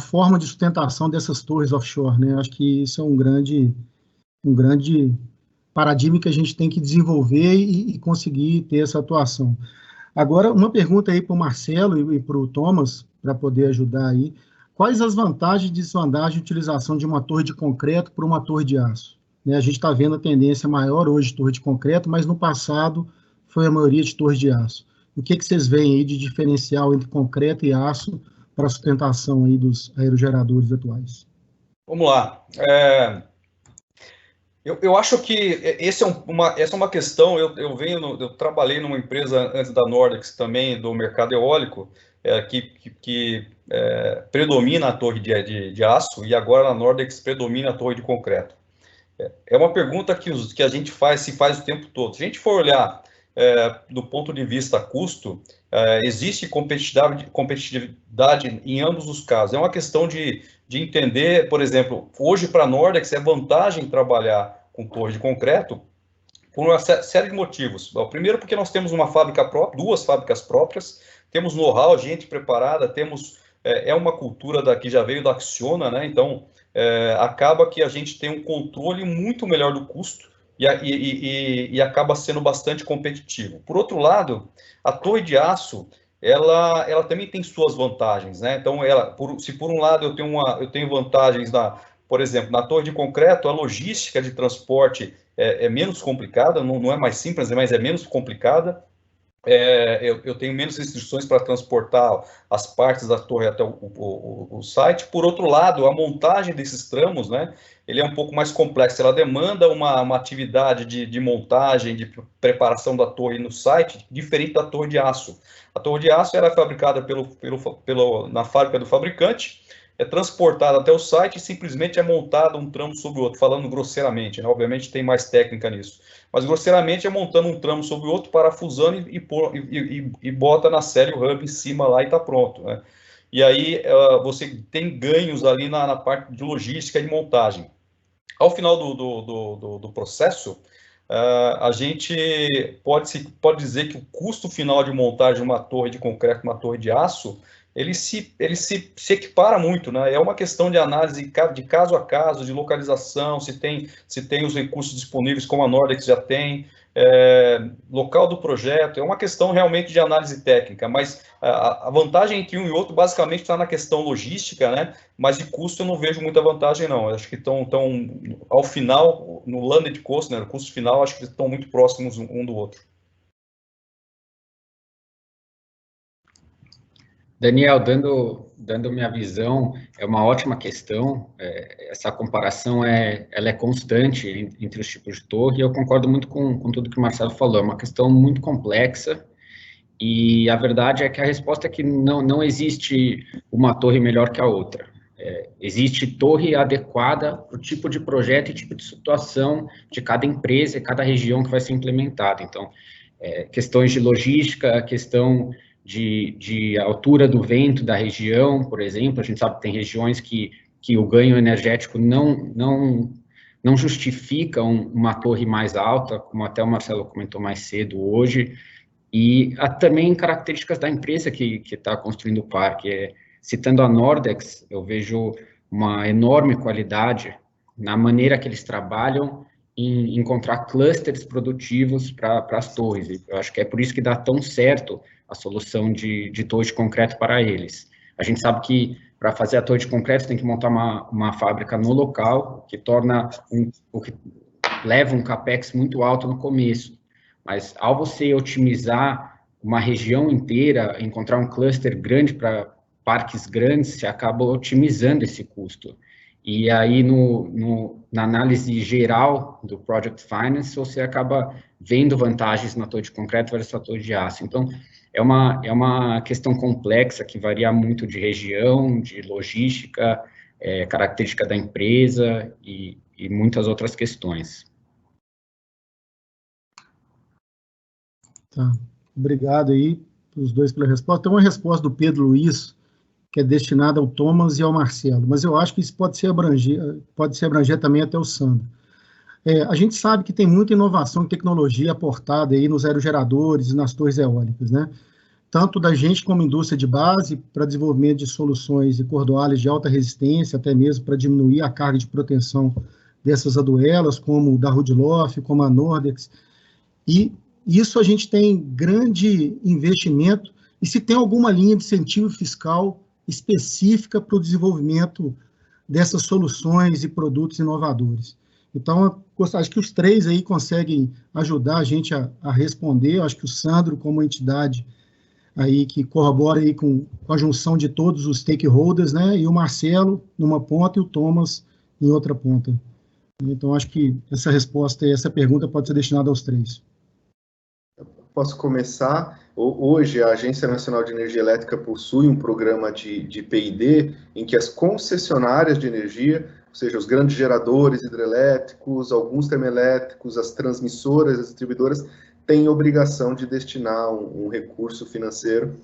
forma de sustentação dessas torres offshore, né? Acho que isso é um grande paradigma que a gente tem que desenvolver e conseguir ter essa atuação. Agora, uma pergunta aí para o Marcelo e para o Thomas, para poder ajudar aí. Quais as vantagens e desvantagens de utilização de uma torre de concreto por uma torre de aço? Né, a gente está vendo a tendência maior hoje de torre de concreto, mas no passado foi a maioria de torres de aço. O que vocês veem aí de diferencial entre concreto e aço para a sustentação aí dos aerogeradores atuais? Vamos lá. Eu acho que essa é uma questão. Eu trabalhei numa empresa antes da Nordex também, do mercado eólico, que predomina a torre de aço, e agora a Nordex predomina a torre de concreto. É uma pergunta que a gente se faz o tempo todo. Se a gente for olhar do ponto de vista custo, existe competitividade em ambos os casos. É uma questão de entender, por exemplo, hoje para a Nordex é vantagem trabalhar com torre de concreto por uma série de motivos. Primeiro, porque nós temos uma fábrica própria, 2 fábricas próprias, temos know-how, gente preparada, temos uma cultura que já veio da Acciona, né? Então, acaba que a gente tem um controle muito melhor do custo e acaba sendo bastante competitivo. Por outro lado, a torre de aço, ela também tem suas vantagens, né? Então, se por um lado eu tenho vantagens por exemplo, na torre de concreto, a logística de transporte é menos complicada, não é mais simples, mas é menos complicada. Eu tenho menos restrições para transportar as partes da torre até o site. Por outro lado, a montagem desses tramos, né, ele é um pouco mais complexo, ela demanda uma atividade de montagem, de preparação da torre no site, diferente da torre de aço. A torre de aço era fabricada na fábrica do fabricante, é transportada até o site e simplesmente é montado um tramo sobre o outro, falando grosseiramente, né? Obviamente tem mais técnica nisso, mas grosseiramente é montando um tramo sobre o outro, parafusando e bota na série o hub em cima lá e está pronto, né? E aí você tem ganhos ali na parte de logística e de montagem. Ao final do processo, a gente pode dizer que o custo final de montagem de uma torre de concreto, uma torre de aço, ele se equipara muito, né? É uma questão de análise de caso a caso, de localização, se tem os recursos disponíveis, como a Nordex já tem, local do projeto, é uma questão realmente de análise técnica, mas a vantagem entre um e outro basicamente está na questão logística, né? Mas de custo eu não vejo muita vantagem, não. Eu acho que estão ao final, no landed cost, né, no custo final, acho que estão muito próximos um do outro. Daniel, dando minha visão, é uma ótima questão. Essa comparação ela é constante entre os tipos de torre, e eu concordo muito com tudo que o Marcelo falou. É uma questão muito complexa, e a verdade é que a resposta é que não existe uma torre melhor que a outra. Existe torre adequada para o tipo de projeto e tipo de situação de cada empresa e cada região que vai ser implementada. Então, questões de logística, questão de altura do vento da região, por exemplo, a gente sabe que tem regiões que o ganho energético não justifica uma torre mais alta, como até o Marcelo comentou mais cedo hoje, e há também características da empresa que está construindo o parque. Citando a Nordex, eu vejo uma enorme qualidade na maneira que eles trabalham em encontrar clusters produtivos para as torres. Eu acho que é por isso que dá tão certo a solução de torre de concreto para eles. A gente sabe que para fazer a torre de concreto tem que montar uma fábrica no local, que o que leva um capex muito alto no começo. Mas ao você otimizar uma região inteira, encontrar um cluster grande para parques grandes, você acaba otimizando esse custo. E aí, na análise geral do Project Finance, você acaba vendo vantagens na torre de concreto versus a torre de aço. Então, é uma questão complexa que varia muito de região, de logística, característica da empresa e muitas outras questões. Tá. Obrigado aí, os dois pela resposta. Tem uma resposta do Pedro Luiz, que é destinada ao Thomas e ao Marcelo, mas eu acho que isso pode se abranger também até o Sandro. A gente sabe que tem muita inovação e tecnologia aportada aí nos aerogeradores e nas torres eólicas, né? Tanto da gente como indústria de base, para desenvolvimento de soluções e cordoalhas de alta resistência, até mesmo para diminuir a carga de proteção dessas aduelas, como o da Rudloff, como a Nordex, e isso a gente tem grande investimento, e se tem alguma linha de incentivo fiscal específica para o desenvolvimento dessas soluções e produtos inovadores. Então, acho que os três aí conseguem ajudar a gente a responder. Eu acho que o Sandro, como entidade aí que corrobora aí com a junção de todos os stakeholders, né, e o Marcelo numa ponta e o Thomas em outra ponta. Então, acho que essa resposta e essa pergunta pode ser destinada aos três. Posso começar? Hoje, a Agência Nacional de Energia Elétrica possui um programa de P&D em que as concessionárias de energia ou seja, os grandes geradores hidrelétricos, alguns termoelétricos, as transmissoras, as distribuidoras, têm obrigação de destinar um recurso financeiro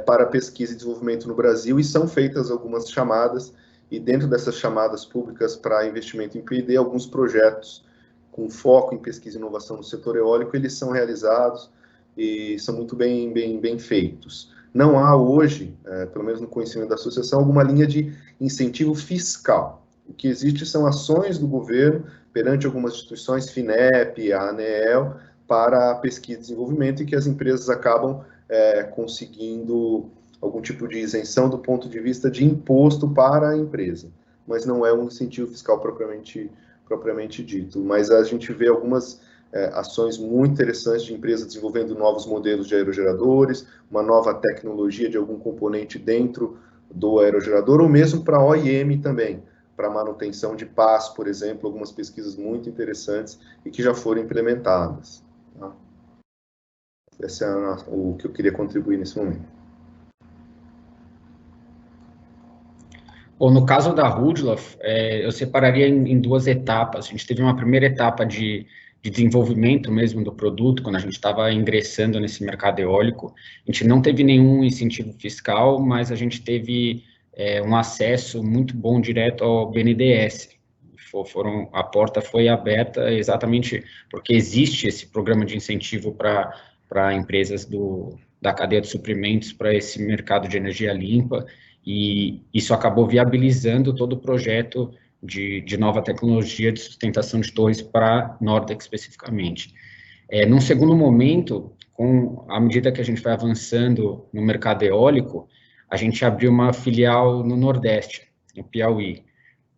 para pesquisa e desenvolvimento no Brasil, e são feitas algumas chamadas, e dentro dessas chamadas públicas para investimento em P&D, alguns projetos com foco em pesquisa e inovação no setor eólico, eles são realizados e são muito bem feitos. Não há hoje, pelo menos no conhecimento da associação, alguma linha de incentivo fiscal. O que existe são ações do governo perante algumas instituições, FINEP, a ANEEL, para pesquisa e desenvolvimento, e que as empresas acabam conseguindo algum tipo de isenção do ponto de vista de imposto para a empresa, mas não é um incentivo fiscal propriamente dito. Mas a gente vê algumas ações muito interessantes de empresas desenvolvendo novos modelos de aerogeradores, uma nova tecnologia de algum componente dentro do aerogerador, ou mesmo para OEM também, para manutenção de pás, por exemplo, algumas pesquisas muito interessantes e que já foram implementadas. Tá? Esse é o que eu queria contribuir nesse momento. Bom, no caso da Rudloff, eu separaria em duas etapas. A gente teve uma primeira etapa de desenvolvimento mesmo do produto, quando a gente estava ingressando nesse mercado eólico. A gente não teve nenhum incentivo fiscal, mas a gente teve um acesso muito bom direto ao BNDES. A porta foi aberta exatamente porque existe esse programa de incentivo para empresas da cadeia de suprimentos para esse mercado de energia limpa, e isso acabou viabilizando todo o projeto de nova tecnologia de sustentação de torres para Nordex especificamente. Num segundo momento, à medida que a gente vai avançando no mercado eólico, a gente abriu uma filial no Nordeste, no Piauí,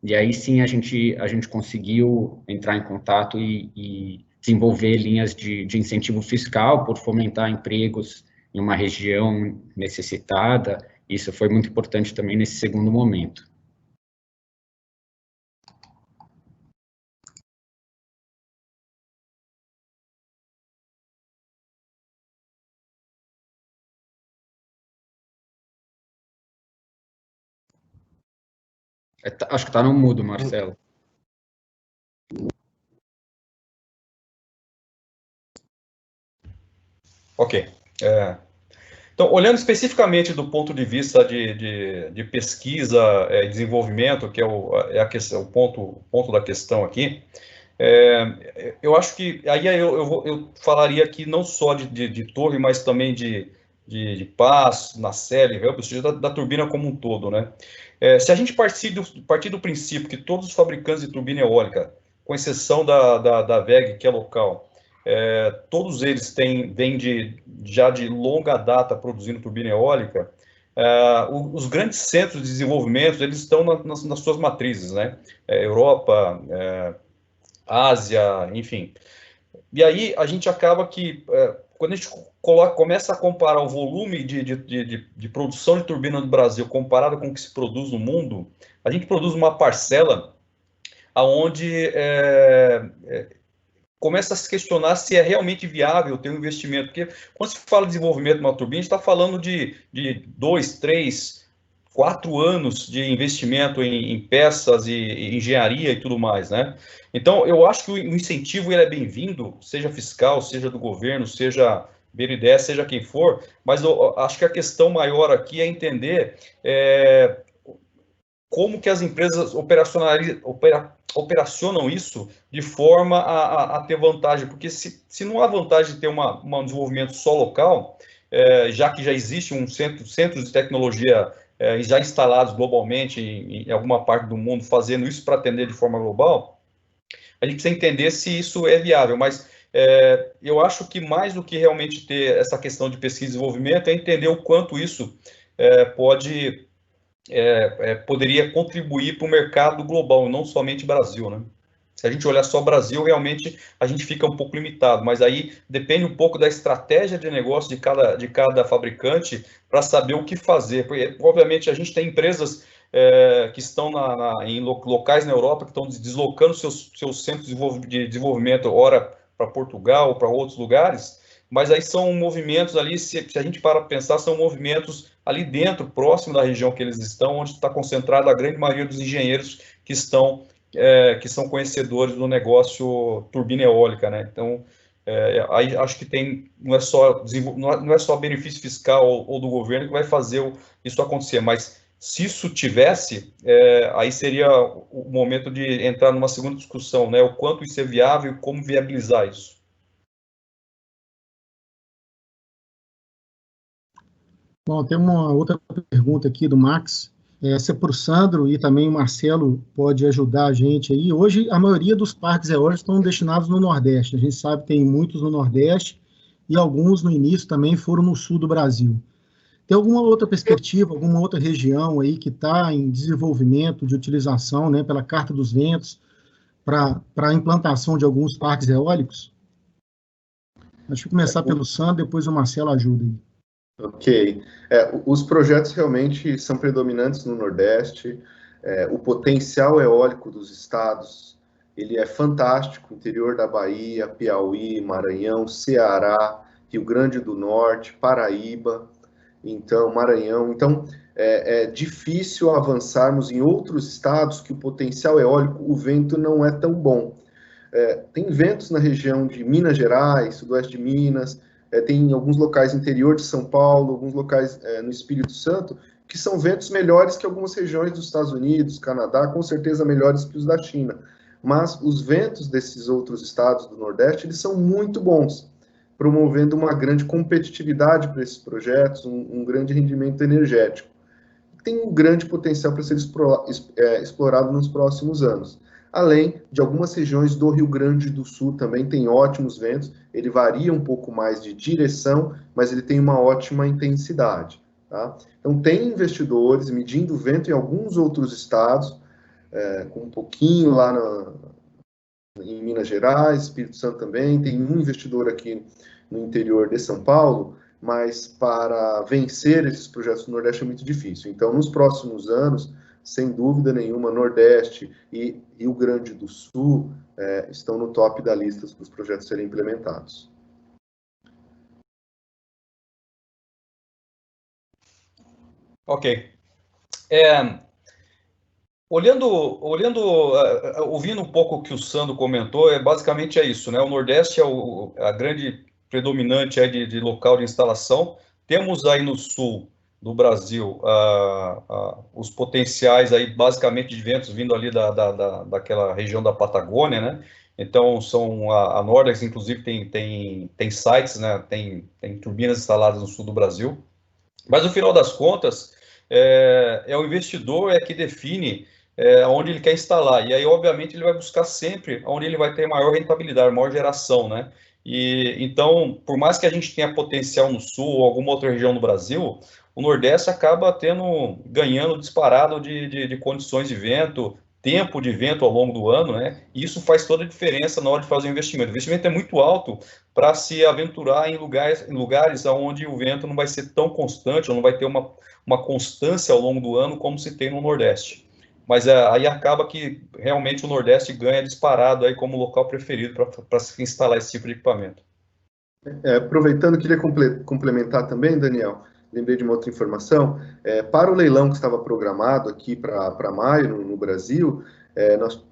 e aí sim a gente conseguiu entrar em contato e desenvolver linhas de incentivo fiscal por fomentar empregos em uma região necessitada. Isso foi muito importante também nesse segundo momento. Acho que está no mudo, Marcelo. Ok. Então, olhando especificamente do ponto de vista de pesquisa e desenvolvimento, que é o ponto da questão aqui, eu acho que aí eu falaria aqui não só de torre, mas também de pás, nacelle, hub, ou seja, da turbina como um todo, né? Se a gente partir do princípio que todos os fabricantes de turbina eólica, com exceção da WEG, que é local, todos eles vêm já de longa data produzindo turbina eólica, os grandes centros de desenvolvimento, eles estão nas suas matrizes, né? Europa, Ásia, enfim. E aí a gente acaba que, quando a gente começa a comparar o volume de produção de turbina no Brasil comparado com o que se produz no mundo, a gente produz uma parcela onde começa a se questionar se é realmente viável ter um investimento, porque quando se fala de desenvolvimento de uma turbina, a gente está falando de 2, 3, 4 anos de investimento em peças e engenharia e tudo mais, né? Então, eu acho que o incentivo ele é bem-vindo, seja fiscal, seja do governo, seja BNDES, seja quem for, mas eu acho que a questão maior aqui é entender como que as empresas operacionam isso de forma a ter vantagem, porque se não há vantagem de ter um desenvolvimento só local, já que já existe um centro de tecnologia já instalados globalmente em alguma parte do mundo, fazendo isso para atender de forma global, a gente precisa entender se isso é viável, mas eu acho que mais do que realmente ter essa questão de pesquisa e desenvolvimento, é entender o quanto isso poderia contribuir para o mercado global, não somente Brasil, né? Se a gente olhar só Brasil, realmente a gente fica um pouco limitado, mas aí depende um pouco da estratégia de negócio de cada fabricante para saber o que fazer. Porque, obviamente, a gente tem empresas que estão em locais na Europa que estão deslocando seus centros de desenvolvimento, ora para Portugal ou para outros lugares, mas aí são movimentos ali, se a gente para pensar, são movimentos ali dentro, próximo da região que eles estão, onde está concentrada a grande maioria dos engenheiros que são conhecedores do negócio turbina eólica, né? Então, aí acho que não é só benefício fiscal ou do governo que vai fazer isso acontecer, mas se isso tivesse, aí seria o momento de entrar numa segunda discussão, né? O quanto isso é viável e como viabilizar isso. Bom, tem uma outra pergunta aqui do Max. Essa é para o Sandro e também o Marcelo pode ajudar a gente aí. Hoje, a maioria dos parques eólicos estão destinados no Nordeste. A gente sabe que tem muitos no Nordeste e alguns no início também foram no sul do Brasil. Tem alguma outra perspectiva, alguma outra região aí que está em desenvolvimento de utilização, né, pela Carta dos Ventos, para a implantação de alguns parques eólicos? Acho que começar pelo Sandro, depois o Marcelo ajuda aí. Ok. Os projetos realmente são predominantes no Nordeste. O potencial eólico dos estados, ele é fantástico. Interior da Bahia, Piauí, Maranhão, Ceará, Rio Grande do Norte, Paraíba, Maranhão. Então, é difícil avançarmos em outros estados que o potencial eólico, o vento não é tão bom. Tem ventos na região de Minas Gerais, sudoeste de Minas, tem alguns locais no interior de São Paulo, alguns locais no Espírito Santo, que são ventos melhores que algumas regiões dos Estados Unidos, Canadá, com certeza melhores que os da China. Mas os ventos desses outros estados do Nordeste, eles são muito bons, promovendo uma grande competitividade para esses projetos, um grande rendimento energético. Tem um grande potencial para ser explorado nos próximos anos. Além de algumas regiões do Rio Grande do Sul também tem ótimos ventos, ele varia um pouco mais de direção, mas ele tem uma ótima intensidade. Tá? Então, tem investidores medindo vento em alguns outros estados, com um pouquinho lá em Minas Gerais, Espírito Santo também, tem um investidor aqui no interior de São Paulo, mas para vencer esses projetos no Nordeste é muito difícil. Então, nos próximos anos, sem dúvida nenhuma, Nordeste e Rio Grande do Sul estão no top da lista dos projetos serem implementados. Ok. Ouvindo um pouco o que o Sandro comentou, basicamente é isso, né? O Nordeste é a grande predominante de local de instalação. Temos aí no sul do Brasil os potenciais aí basicamente de ventos vindo ali daquela região da Patagônia, né? Então a Nordex inclusive tem sites, né? Tem turbinas instaladas no sul do Brasil. Mas no final das contas é o investidor que define onde ele quer instalar, e aí obviamente ele vai buscar sempre onde ele vai ter maior rentabilidade, maior geração, né? E então, por mais que a gente tenha potencial no sul ou alguma outra região do Brasil, o Nordeste acaba ganhando disparado de condições de vento, tempo de vento ao longo do ano, né? E isso faz toda a diferença na hora de fazer o investimento. O investimento é muito alto para se aventurar em lugares onde o vento não vai ser tão constante, ou não vai ter uma constância ao longo do ano como se tem no Nordeste. Mas aí acaba que realmente o Nordeste ganha disparado aí como local preferido para se instalar esse tipo de equipamento. Aproveitando, queria complementar também, Daniel, lembrei de uma outra informação. Para o leilão que estava programado aqui para maio no Brasil, nós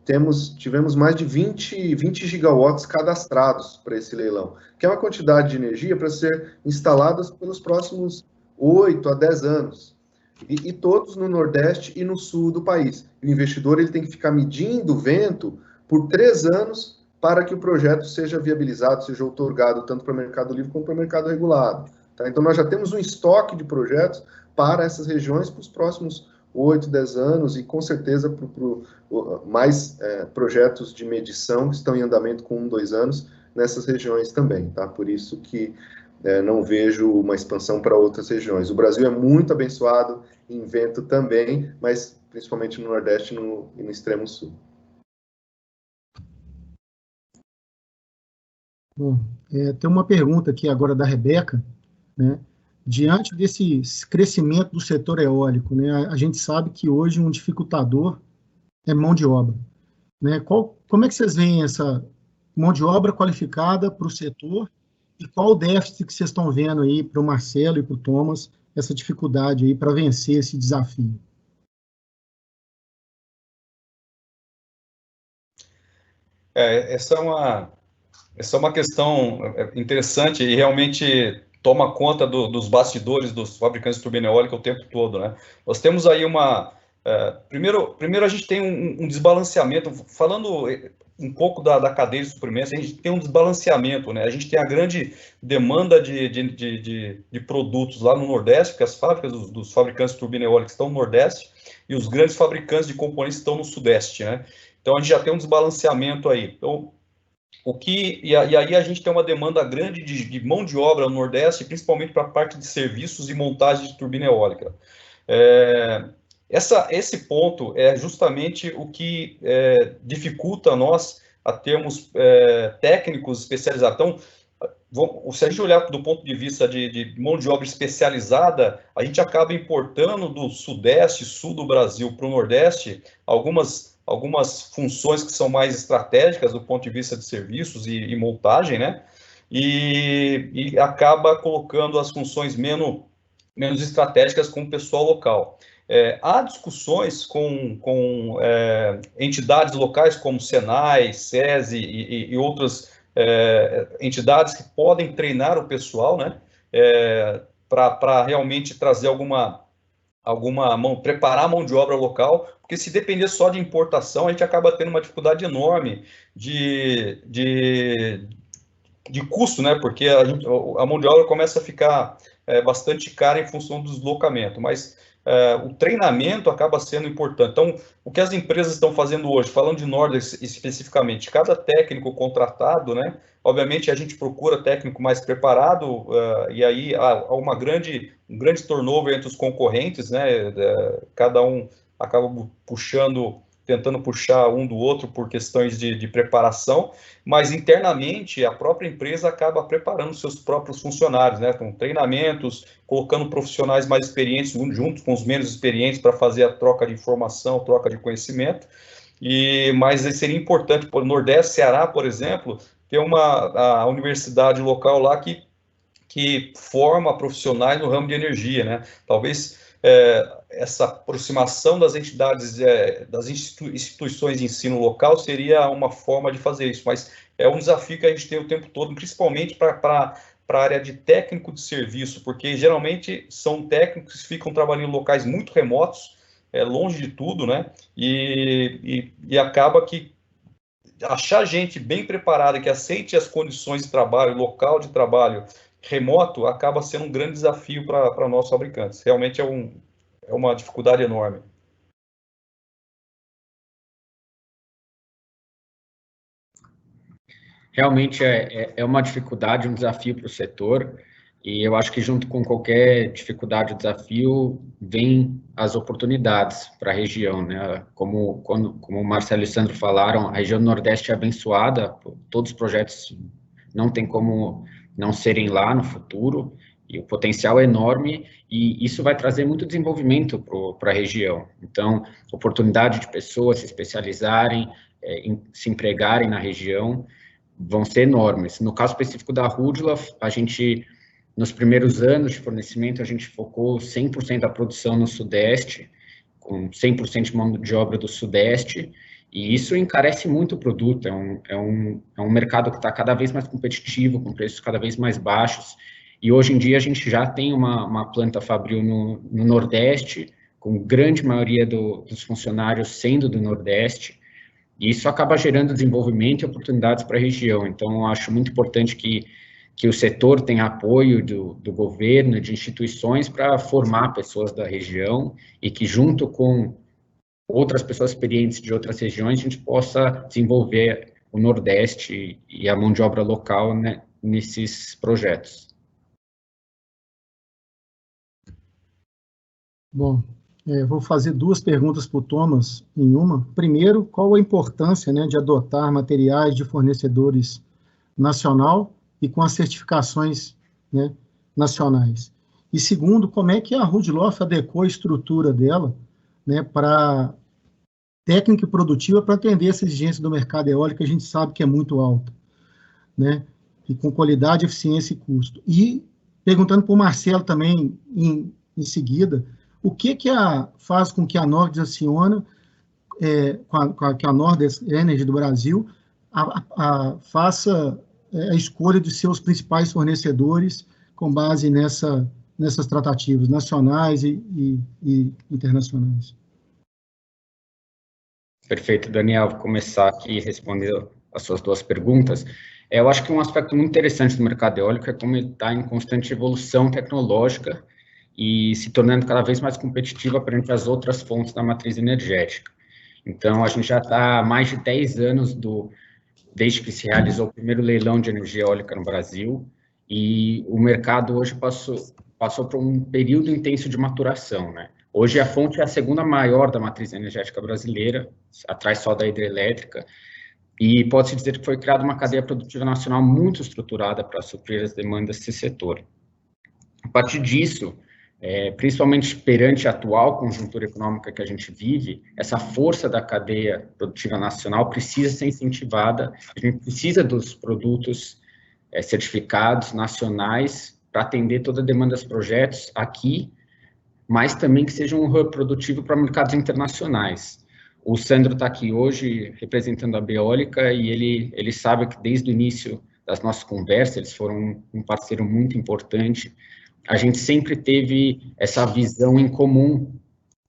tivemos mais de 20 gigawatts cadastrados para esse leilão, que é uma quantidade de energia para ser instalada pelos próximos 8 a 10 anos. E todos no Nordeste e no Sul do país. O investidor ele tem que ficar medindo o vento por 3 anos para que o projeto seja viabilizado, seja outorgado tanto para o mercado livre quanto para o mercado regulado. Tá? Então, nós já temos um estoque de projetos para essas regiões para os próximos 8, 10 anos e, com certeza, mais projetos de medição que estão em andamento com 1, 2 anos nessas regiões também. Tá? Por isso que não vejo uma expansão para outras regiões. O Brasil é muito abençoado em vento também, mas principalmente no Nordeste e no extremo Sul. Bom, tem uma pergunta aqui agora da Rebeca, né? Diante desse crescimento do setor eólico, né, a gente sabe que hoje um dificultador é mão de obra, né? Como é que vocês veem essa mão de obra qualificada para o setor E qual o déficit que vocês estão vendo aí para o Marcelo e para o Thomas, essa dificuldade aí para vencer esse desafio? Essa é uma questão interessante e realmente toma conta dos bastidores dos fabricantes de turbina eólica o tempo todo, né? Nós temos aí primeiro a gente tem um desbalanceamento, falando um pouco da cadeia de suprimentos, a gente tem um desbalanceamento, né? A gente tem a grande demanda de produtos lá no Nordeste, porque as fábricas dos fabricantes de turbina eólica estão no Nordeste e os grandes fabricantes de componentes estão no Sudeste, né? Então, a gente já tem um desbalanceamento aí. Então, e aí a gente tem uma demanda grande de mão de obra no Nordeste, principalmente para a parte de serviços e montagem de turbina eólica. Esse ponto é justamente o que dificulta nós a termos técnicos especializados. Então, se a gente olhar do ponto de vista de mão de obra especializada, a gente acaba importando do Sudeste, Sul do Brasil para o Nordeste algumas funções que são mais estratégicas do ponto de vista de serviços e montagem, né? E acaba colocando as funções menos estratégicas com o pessoal local. Há discussões com entidades locais como Senai, SESI e outras entidades que podem treinar o pessoal, né? Para realmente trazer preparar a mão de obra local, porque se depender só de importação, a gente acaba tendo uma dificuldade enorme de custo, né? Porque a mão de obra começa a ficar bastante cara em função do deslocamento, mas o treinamento acaba sendo importante. Então, o que as empresas estão fazendo hoje, falando de Nordex especificamente, cada técnico contratado, né? Obviamente, a gente procura técnico mais preparado, e aí há um grande turnover entre os concorrentes, né? Cada um acaba tentando puxar um do outro por questões de preparação, mas internamente a própria empresa acaba preparando seus próprios funcionários, né? Com treinamentos, colocando profissionais mais experientes junto com os menos experientes para fazer a troca de informação, troca de conhecimento. Mas seria importante, por Nordeste, Ceará, por exemplo, ter a universidade local lá que forma profissionais no ramo de energia, né? Talvez essa aproximação das entidades, das instituições de ensino local seria uma forma de fazer isso, mas é um desafio que a gente tem o tempo todo, principalmente para a área de técnico de serviço, porque geralmente são técnicos que ficam trabalhando em locais muito remotos, longe de tudo, né? E acaba que achar gente bem preparada, que aceite as condições de trabalho, local de trabalho remoto, acaba sendo um grande desafio para nós fabricantes. Realmente é uma dificuldade enorme. Realmente é uma dificuldade, um desafio para o setor, e eu acho que junto com qualquer dificuldade ou desafio, vem as oportunidades para a região, né? Como o Marcelo e o Sandro falaram, a região Nordeste é abençoada, todos os projetos não tem como não serem lá no futuro, e o potencial é enorme, e isso vai trazer muito desenvolvimento para a região. Então, oportunidade de pessoas se especializarem, se empregarem na região, vão ser enormes. No caso específico da Rúdula, a gente, nos primeiros anos de fornecimento, a gente focou 100% da produção no Sudeste, com 100% de mão de obra do Sudeste, e isso encarece muito o produto. É um mercado que está cada vez mais competitivo, com preços cada vez mais baixos, e hoje em dia a gente já tem uma planta fabril no Nordeste, com grande maioria dos funcionários sendo do Nordeste, e isso acaba gerando desenvolvimento e oportunidades para a região. Então, eu acho muito importante que o setor tenha apoio do governo, de instituições, para formar pessoas da região, e que, junto com outras pessoas experientes de outras regiões, a gente possa desenvolver o Nordeste e a mão de obra local, né, nesses projetos. Bom, vou fazer duas perguntas para o Thomas em uma. Primeiro, qual a importância, né, de adotar materiais de fornecedores nacional e com as certificações, né, nacionais? E segundo, como é que a Rudloff adequou a estrutura dela, né, para técnica e produtiva para atender essa exigência do mercado eólico, que a gente sabe que é muito alta, né? e com qualidade, eficiência e custo. E perguntando para o Marcelo também, em seguida, o que faz com que a Nordex aciona, que a Nordex Energy do Brasil, faça a escolha de seus principais fornecedores com base nessas tratativas nacionais e internacionais. Perfeito, Daniel. Vou começar aqui respondendo as suas duas perguntas. Eu acho que um aspecto muito interessante do mercado eólico é como ele está em constante evolução tecnológica e se tornando cada vez mais competitiva perante as outras fontes da matriz energética. Então, a gente já está há mais de 10 anos desde que se realizou o primeiro leilão de energia eólica no Brasil, e o mercado hoje passou por um período intenso de maturação, né? Hoje a fonte é a segunda maior da matriz energética brasileira, atrás só da hidrelétrica, e pode-se dizer que foi criada uma cadeia produtiva nacional muito estruturada para suprir as demandas desse setor. A partir disso, principalmente perante a atual conjuntura econômica que a gente vive, essa força da cadeia produtiva nacional precisa ser incentivada, a gente precisa dos produtos certificados nacionais para atender toda a demanda dos projetos aqui, mas também que seja um hub produtivo para mercados internacionais. O Sandro está aqui hoje representando a Beólica e ele sabe que desde o início das nossas conversas, eles foram um parceiro muito importante. A gente sempre teve essa visão em comum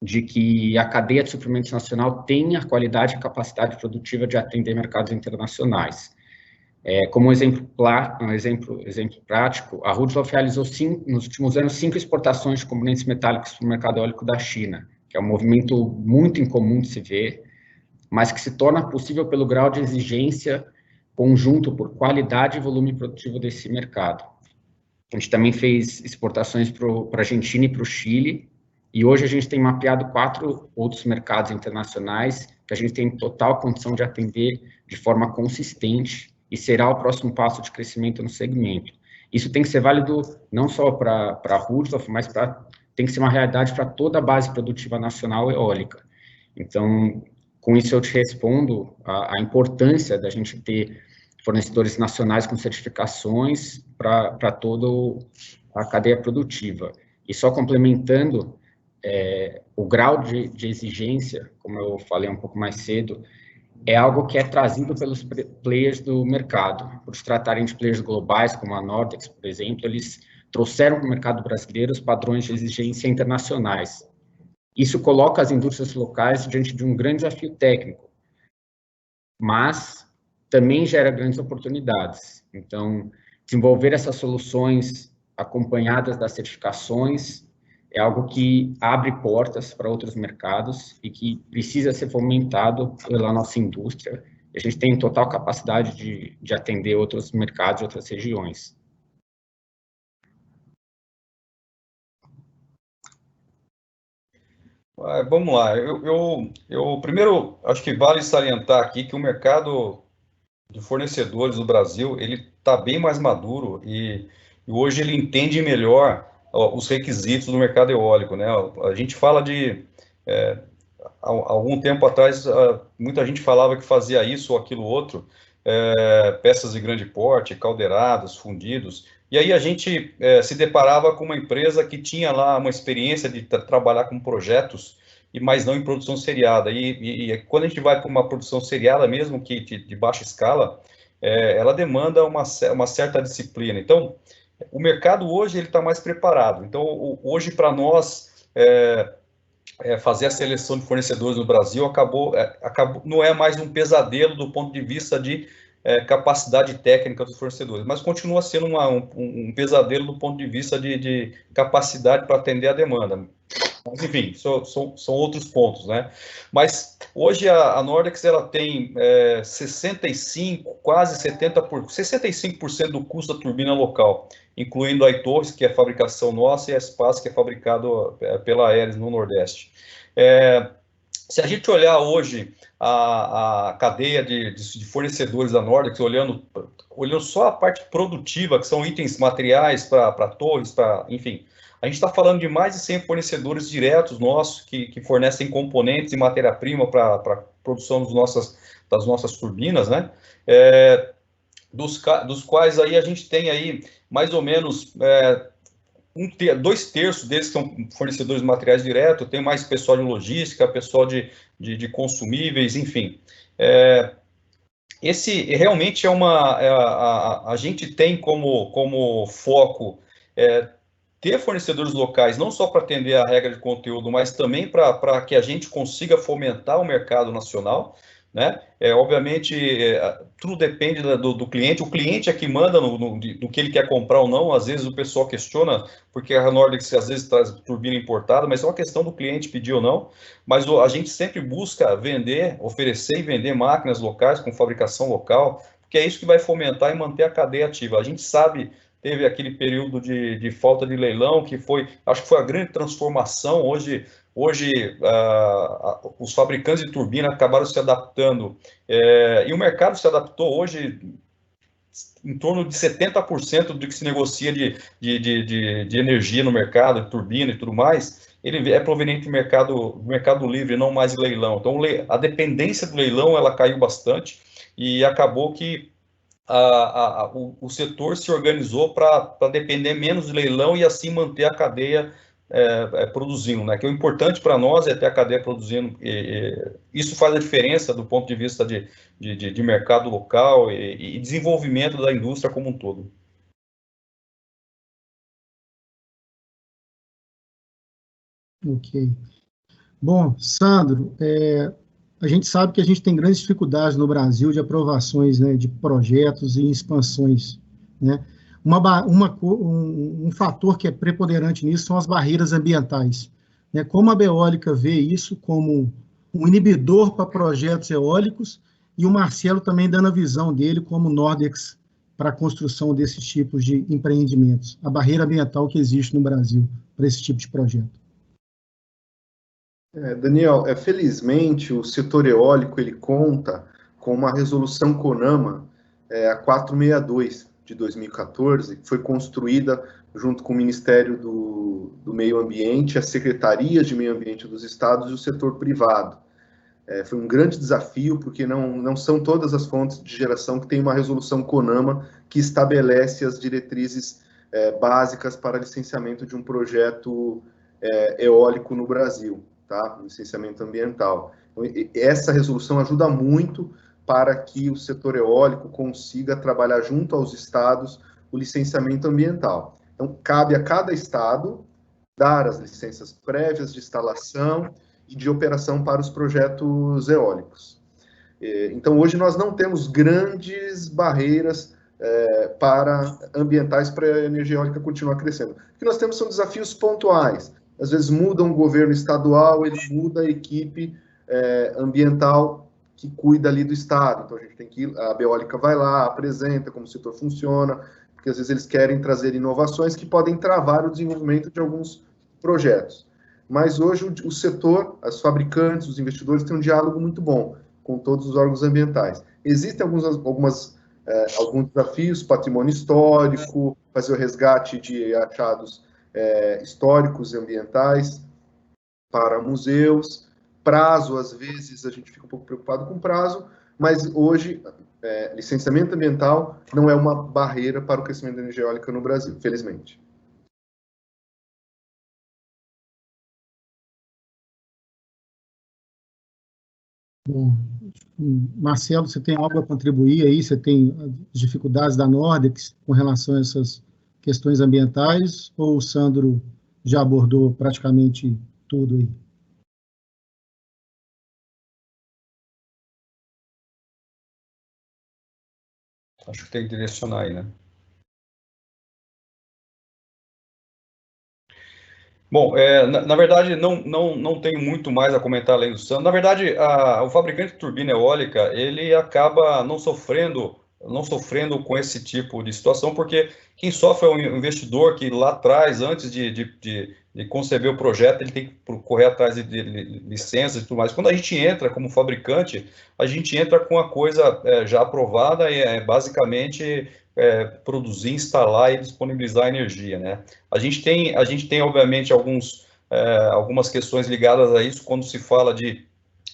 de que a cadeia de suprimentos nacional tem a qualidade e capacidade produtiva de atender mercados internacionais. Como exemplo prático, a Rudolf realizou nos últimos anos 5 exportações de componentes metálicos para o mercado eólico da China, que é um movimento muito incomum de se ver, mas que se torna possível pelo grau de exigência conjunto por qualidade e volume produtivo desse mercado. A gente também fez exportações para a Argentina e para o Chile, e hoje a gente tem mapeado 4 outros mercados internacionais que a gente tem total condição de atender de forma consistente e será o próximo passo de crescimento no segmento. Isso tem que ser válido não só para a Rudolf, mas tem que ser uma realidade para toda a base produtiva nacional eólica. Então, com isso eu te respondo a importância da gente ter fornecedores nacionais com certificações para toda a cadeia produtiva. E só complementando, o grau de exigência, como eu falei um pouco mais cedo, é algo que é trazido pelos players do mercado. Por se tratarem de players globais, como a Nordex, por exemplo, eles trouxeram para o mercado brasileiro os padrões de exigência internacionais. Isso coloca as indústrias locais diante de um grande desafio técnico, mas também gera grandes oportunidades. Então, desenvolver essas soluções acompanhadas das certificações é algo que abre portas para outros mercados e que precisa ser fomentado pela nossa indústria. A gente tem total capacidade de atender outros mercados e outras regiões. Vamos lá. Eu primeiro acho que vale salientar aqui que o mercado de fornecedores do Brasil ele está bem mais maduro e hoje ele entende melhor os requisitos do mercado eólico, né? A gente fala de há algum tempo atrás muita gente falava que fazia isso ou aquilo outro, peças de grande porte, caldeirados, fundidos, e aí a gente se deparava com uma empresa que tinha lá uma experiência de trabalhar com projetos, mas não em produção seriada, e quando a gente vai para uma produção seriada, mesmo que de baixa escala, ela demanda uma certa disciplina. Então, o mercado hoje ele está mais preparado. Então, hoje para nós fazer a seleção de fornecedores no Brasil não é mais um pesadelo do ponto de vista de capacidade técnica dos fornecedores, mas continua sendo um pesadelo do ponto de vista de capacidade para atender a demanda. Mas, enfim, são outros pontos, né? Mas hoje a Nordex ela tem 65%, quase 65% do custo da turbina local, incluindo a iTorres, que é fabricação nossa, e a Espaço, que é fabricado pela Aeres no Nordeste. Se a gente olhar hoje a cadeia de fornecedores da Nordex, olhando só a parte produtiva, que são itens materiais para torres, enfim, a gente está falando de mais de 100 fornecedores diretos nossos que fornecem componentes e matéria-prima para a produção das nossas turbinas, né? dos quais aí a gente tem aí mais ou menos 2/3 deles que são fornecedores de materiais direto, tem mais pessoal de logística, pessoal de consumíveis, enfim. Esse realmente a gente tem como foco ter fornecedores locais, não só para atender a regra de conteúdo, mas também para que a gente consiga fomentar o mercado nacional, né? Obviamente, tudo depende do cliente. O cliente é que manda do que ele quer comprar ou não. Às vezes o pessoal questiona, porque a Nordex às vezes traz turbina importada, mas é uma questão do cliente pedir ou não. Mas a gente sempre busca oferecer e vender máquinas locais com fabricação local, porque é isso que vai fomentar e manter a cadeia ativa. A gente sabe, teve aquele período de falta de leilão, acho que foi a grande transformação. Hoje os fabricantes de turbina acabaram se adaptando, e o mercado se adaptou hoje em torno de 70% do que se negocia de energia no mercado, de turbina e tudo mais, ele é proveniente do mercado livre, não mais de leilão. Então, a dependência do leilão, ela caiu bastante, e acabou que o setor se organizou para depender menos de leilão e assim manter a cadeia produzindo, né? Que o importante para nós é ter a cadeia produzindo. Isso faz a diferença do ponto de vista de mercado local e desenvolvimento da indústria como um todo. Ok. Bom, Sandro, a gente sabe que a gente tem grandes dificuldades no Brasil de aprovações, né, de projetos e expansões, né? Um fator que é preponderante nisso são as barreiras ambientais, né? Como a Beólica vê isso como um inibidor para projetos eólicos, e o Marcelo também dando a visão dele como Nordex para a construção desses tipos de empreendimentos, a barreira ambiental que existe no Brasil para esse tipo de projeto. Daniel, felizmente o setor eólico ele conta com uma resolução CONAMA, a 462 de 2014, que foi construída junto com o Ministério do Meio Ambiente, a Secretaria de Meio Ambiente dos Estados e o setor privado. Foi um grande desafio, porque não são todas as fontes de geração que têm uma resolução CONAMA que estabelece as diretrizes básicas para licenciamento de um projeto eólico no Brasil. Tá? Licenciamento ambiental. Então, essa resolução ajuda muito para que o setor eólico consiga trabalhar junto aos estados o licenciamento ambiental. Então, cabe a cada estado dar as licenças prévias de instalação e de operação para os projetos eólicos. Então, hoje nós não temos grandes barreiras ambientais para a energia eólica continuar crescendo. O que nós temos são desafios pontuais. Às vezes muda um governo estadual, ele muda a equipe ambiental que cuida ali do estado. Então a Beólica vai lá, apresenta como o setor funciona, porque às vezes eles querem trazer inovações que podem travar o desenvolvimento de alguns projetos. Mas hoje o setor, os fabricantes, os investidores têm um diálogo muito bom com todos os órgãos ambientais. Existem alguns desafios, patrimônio histórico, fazer o resgate de achados históricos e ambientais para museus, prazo, às vezes a gente fica um pouco preocupado com prazo, mas hoje licenciamento ambiental não é uma barreira para o crescimento da energia eólica no Brasil, felizmente. Bom, Marcelo, você tem algo a contribuir aí? Você tem dificuldades da Nordex com relação a essas questões ambientais, ou o Sandro já abordou praticamente tudo aí? Acho que tem que direcionar aí, né? Bom, na verdade, não tenho muito mais a comentar além do Sandro. Na verdade, o fabricante de turbina eólica, ele acaba não sofrendo com esse tipo de situação, porque quem sofre é o investidor que lá atrás, antes de conceber o projeto, ele tem que correr atrás de licenças e tudo mais. Quando a gente entra como fabricante, a gente entra com a coisa já aprovada e basicamente produzir, instalar e disponibilizar energia, né? A gente tem obviamente algumas questões ligadas a isso quando se fala de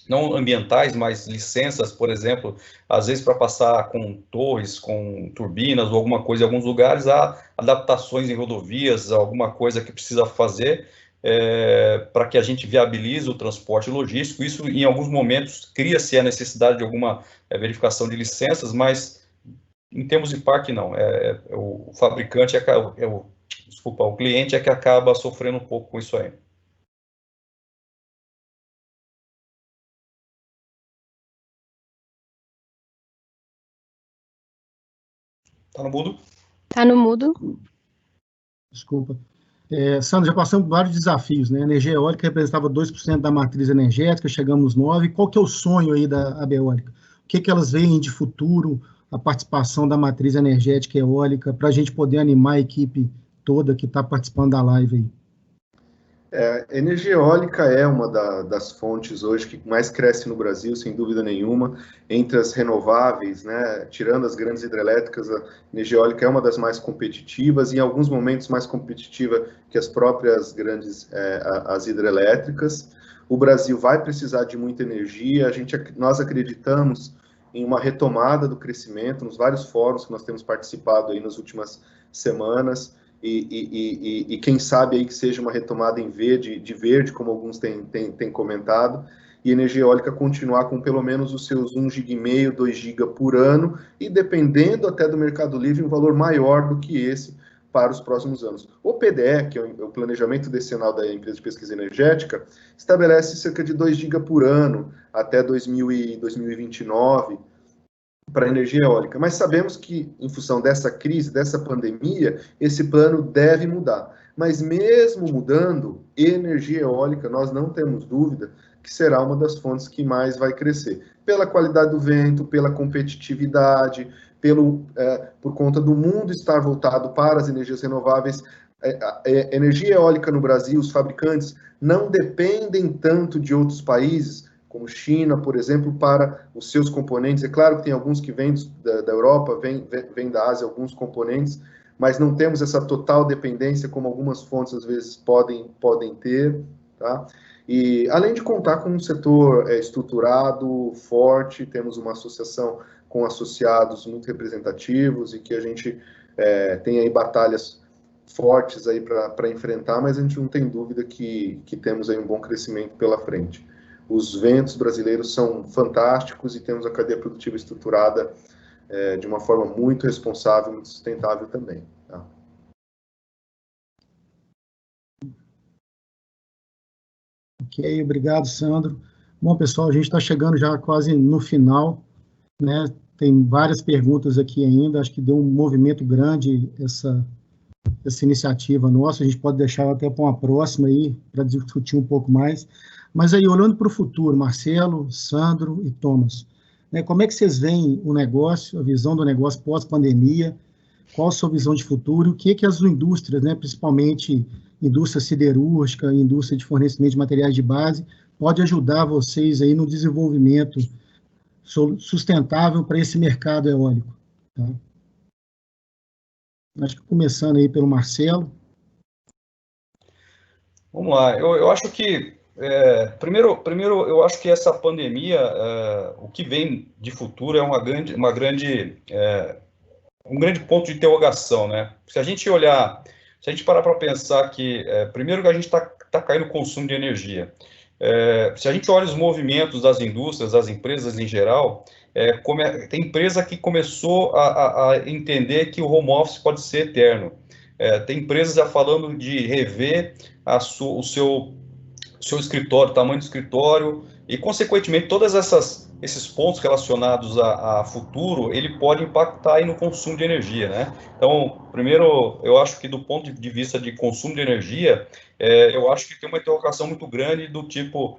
não ambientais, mas licenças, por exemplo, às vezes para passar com torres, com turbinas ou alguma coisa em alguns lugares, há adaptações em rodovias, alguma coisa que precisa fazer para que a gente viabilize o transporte logístico. Isso, em alguns momentos, cria-se a necessidade de alguma verificação de licenças, mas em termos de parque, não. O fabricante, desculpa, o cliente é que acaba sofrendo um pouco com isso aí. Tá no mudo? Tá no mudo. Desculpa. Sandro, já passamos por vários desafios, né? A energia eólica representava 2% da matriz energética, chegamos nos 9%. Qual que é o sonho aí da Abeólica? O que elas veem de futuro, a participação da matriz energética eólica, para a gente poder animar a equipe toda que está participando da live aí? Energia eólica é uma das fontes hoje que mais cresce no Brasil, sem dúvida nenhuma. Entre as renováveis, né, tirando as grandes hidrelétricas, a energia eólica é uma das mais competitivas, e em alguns momentos mais competitiva que as próprias grandes, as hidrelétricas. O Brasil vai precisar de muita energia, nós acreditamos em uma retomada do crescimento nos vários fóruns que nós temos participado aí nas últimas semanas, e quem sabe aí que seja uma retomada em verde, como alguns têm comentado, e energia eólica continuar com pelo menos os seus 1,5 GB, 2 GB por ano, e dependendo até do Mercado Livre, um valor maior do que esse para os próximos anos. O PDE, que é o Planejamento Decenal da Empresa de Pesquisa Energética, estabelece cerca de 2 GB por ano até 2029, para a energia eólica, mas sabemos que, em função dessa crise, dessa pandemia, esse plano deve mudar. Mas mesmo mudando, energia eólica, nós não temos dúvida que será uma das fontes que mais vai crescer, pela qualidade do vento, pela competitividade, por conta do mundo estar voltado para as energias renováveis. Energia eólica no Brasil, os fabricantes não dependem tanto de outros países, como China, por exemplo, para os seus componentes. É claro que tem alguns que vêm da Europa, vêm da Ásia, alguns componentes, mas não temos essa total dependência como algumas fontes, às vezes, podem ter, tá? E, além de contar com um setor estruturado, forte, temos uma associação com associados muito representativos e que a gente tem aí batalhas fortes aí para enfrentar, mas a gente não tem dúvida que temos aí um bom crescimento pela frente. Os ventos brasileiros são fantásticos e temos a cadeia produtiva estruturada de uma forma muito responsável, muito sustentável também. Tá? Ok, obrigado, Sandro. Bom, pessoal, a gente está chegando já quase no final, né? Tem várias perguntas aqui ainda, acho que deu um movimento grande essa iniciativa nossa, a gente pode deixar até para uma próxima aí, para discutir um pouco mais. Mas aí, olhando para o futuro, Marcelo, Sandro e Thomas, né, como é que vocês veem o negócio, a visão do negócio pós-pandemia, qual a sua visão de futuro, o que as indústrias, né, principalmente indústria siderúrgica, indústria de fornecimento de materiais de base, pode ajudar vocês aí no desenvolvimento sustentável para esse mercado eólico? Tá? Acho que começando aí pelo Marcelo. Vamos lá, eu acho que, primeiro, eu acho que essa pandemia, o que vem de futuro é um grande ponto de interrogação, né? Se a gente parar para pensar que, primeiro que a gente está caindo o consumo de energia, se a gente olha os movimentos das indústrias, das empresas em geral, tem empresa que começou a entender que o home office pode ser eterno. Tem empresas já falando de rever o seu escritório, o tamanho do escritório, e, consequentemente, todos esses pontos relacionados a futuro, ele pode impactar aí no consumo de energia, né? Então, primeiro, eu acho que do ponto de vista de consumo de energia, eu acho que tem uma interrogação muito grande do tipo,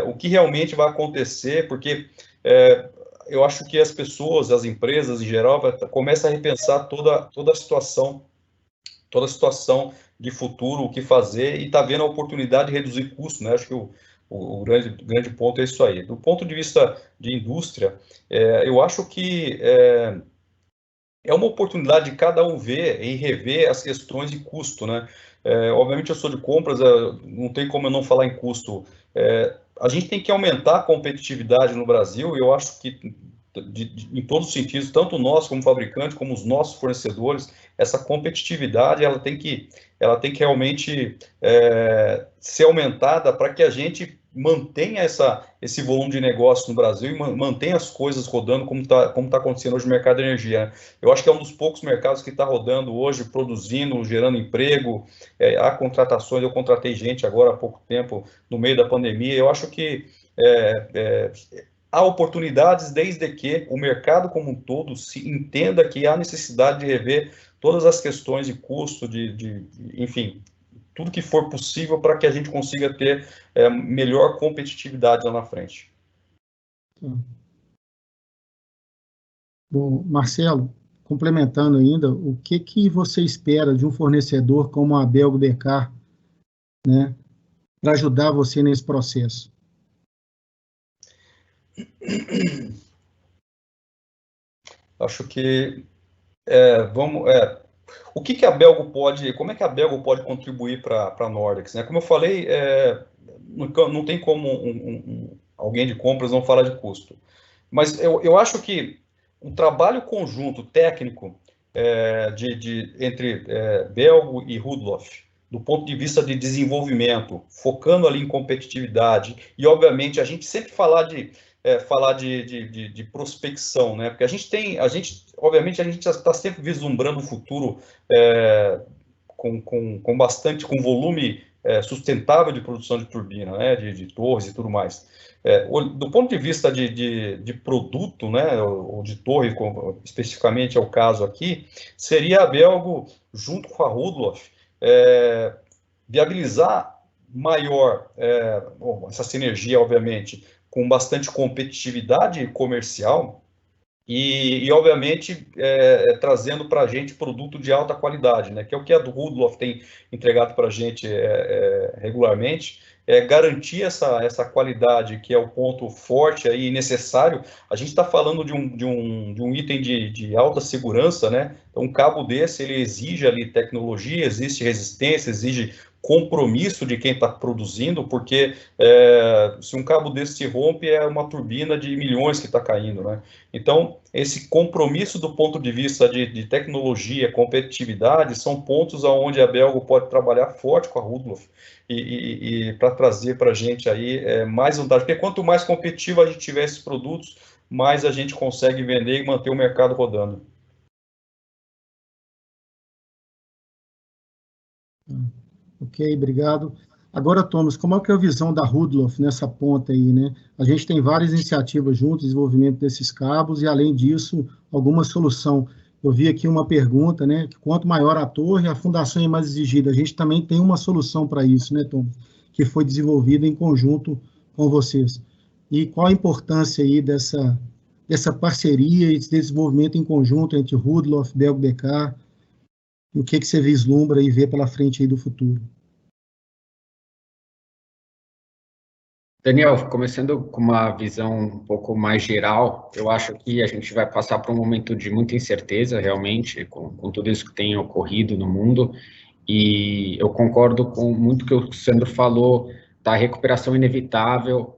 o que realmente vai acontecer, porque eu acho que as pessoas, as empresas em geral, começam a repensar toda a situação de futuro, o que fazer, e está vendo a oportunidade de reduzir custos, né? Acho que o grande ponto é isso aí. Do ponto de vista de indústria, eu acho que é uma oportunidade de cada um ver e rever as questões de custo, né? Obviamente eu sou de compras, não tem como eu não falar em custo. a gente tem que aumentar a competitividade no Brasil, e eu acho que em todos os sentidos, tanto nós como fabricante, como os nossos fornecedores, essa competitividade ela tem que realmente ser aumentada para que a gente mantenha esse volume de negócio no Brasil e mantenha as coisas rodando como tá acontecendo hoje no mercado de energia, né? Eu acho que é um dos poucos mercados que está rodando hoje, produzindo, gerando emprego, há contratações, eu contratei gente agora há pouco tempo, no meio da pandemia, eu acho que há oportunidades desde que o mercado como um todo se entenda que há necessidade de rever todas as questões de custo, enfim, tudo que for possível para que a gente consiga ter melhor competitividade lá na frente. Bom, Marcelo, complementando ainda, o que você espera de um fornecedor como a Belgo Becar, né, para ajudar você nesse processo? Acho que o que a Belgo pode, como é que a Belgo pode contribuir para a Nordex, né? Como eu falei, não tem como alguém de compras não falar de custo, mas eu acho que um trabalho conjunto técnico entre Belgo e Rudloff, do ponto de vista de desenvolvimento, focando ali em competitividade, e obviamente a gente sempre falar de prospecção, né? Porque obviamente a gente já está sempre vislumbrando um futuro com volume sustentável de produção de turbina, né? De torres e tudo mais. Do ponto de vista de produto, né? Ou de torre, especificamente é o caso aqui, seria a Belgo, junto com a Rudloff, viabilizar maior essa sinergia, obviamente, com bastante competitividade comercial e obviamente, trazendo para a gente produto de alta qualidade, né? Que é o que a Rudloff tem entregado para a gente regularmente, garantir essa qualidade, que é o ponto forte aí necessário. A gente está falando de um item de alta segurança, né? Então, um cabo desse, ele exige ali tecnologia, exige resistência, exige compromisso de quem está produzindo, porque se um cabo desse se rompe, é uma turbina de milhões que está caindo, né? Então, esse compromisso do ponto de vista de tecnologia, competitividade, são pontos onde a Belgo pode trabalhar forte com a Rudloff e para trazer para a gente aí mais vantagem, porque quanto mais competitivo a gente tiver esses produtos, mais a gente consegue vender e manter o mercado rodando. Ok, obrigado. Agora, Thomas, como é que é a visão da Rudloff nessa ponta aí, né? A gente tem várias iniciativas juntos, desenvolvimento desses cabos, e além disso, alguma solução. Eu vi aqui uma pergunta, né? Que quanto maior a torre, a fundação é mais exigida. A gente também tem uma solução para isso, né, Thomas? Que foi desenvolvida em conjunto com vocês. E qual a importância aí dessa parceria e desse desenvolvimento em conjunto entre Rudloff, Belgo Becar, e o que você vislumbra e vê pela frente aí do futuro? Daniel, começando com uma visão um pouco mais geral, eu acho que a gente vai passar por um momento de muita incerteza, realmente, com tudo isso que tem ocorrido no mundo, e eu concordo com muito que o Sandro falou da recuperação inevitável,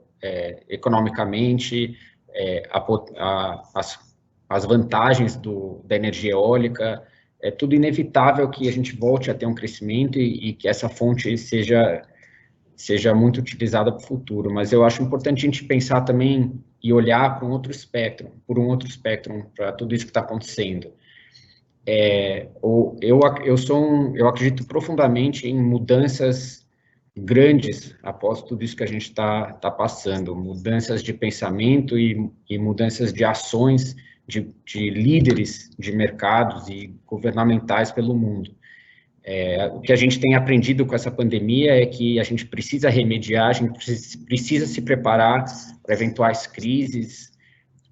economicamente, as vantagens da energia eólica, é tudo inevitável que a gente volte a ter um crescimento e que essa fonte seja muito utilizada para o futuro, mas eu acho importante a gente pensar também e olhar para um outro espectro, para tudo isso que está acontecendo. Eu acredito profundamente em mudanças grandes após tudo isso que a gente está passando, mudanças de pensamento e mudanças de ações de líderes de mercados e governamentais pelo mundo. O que a gente tem aprendido com essa pandemia é que a gente precisa remediar, a gente precisa se preparar para eventuais crises,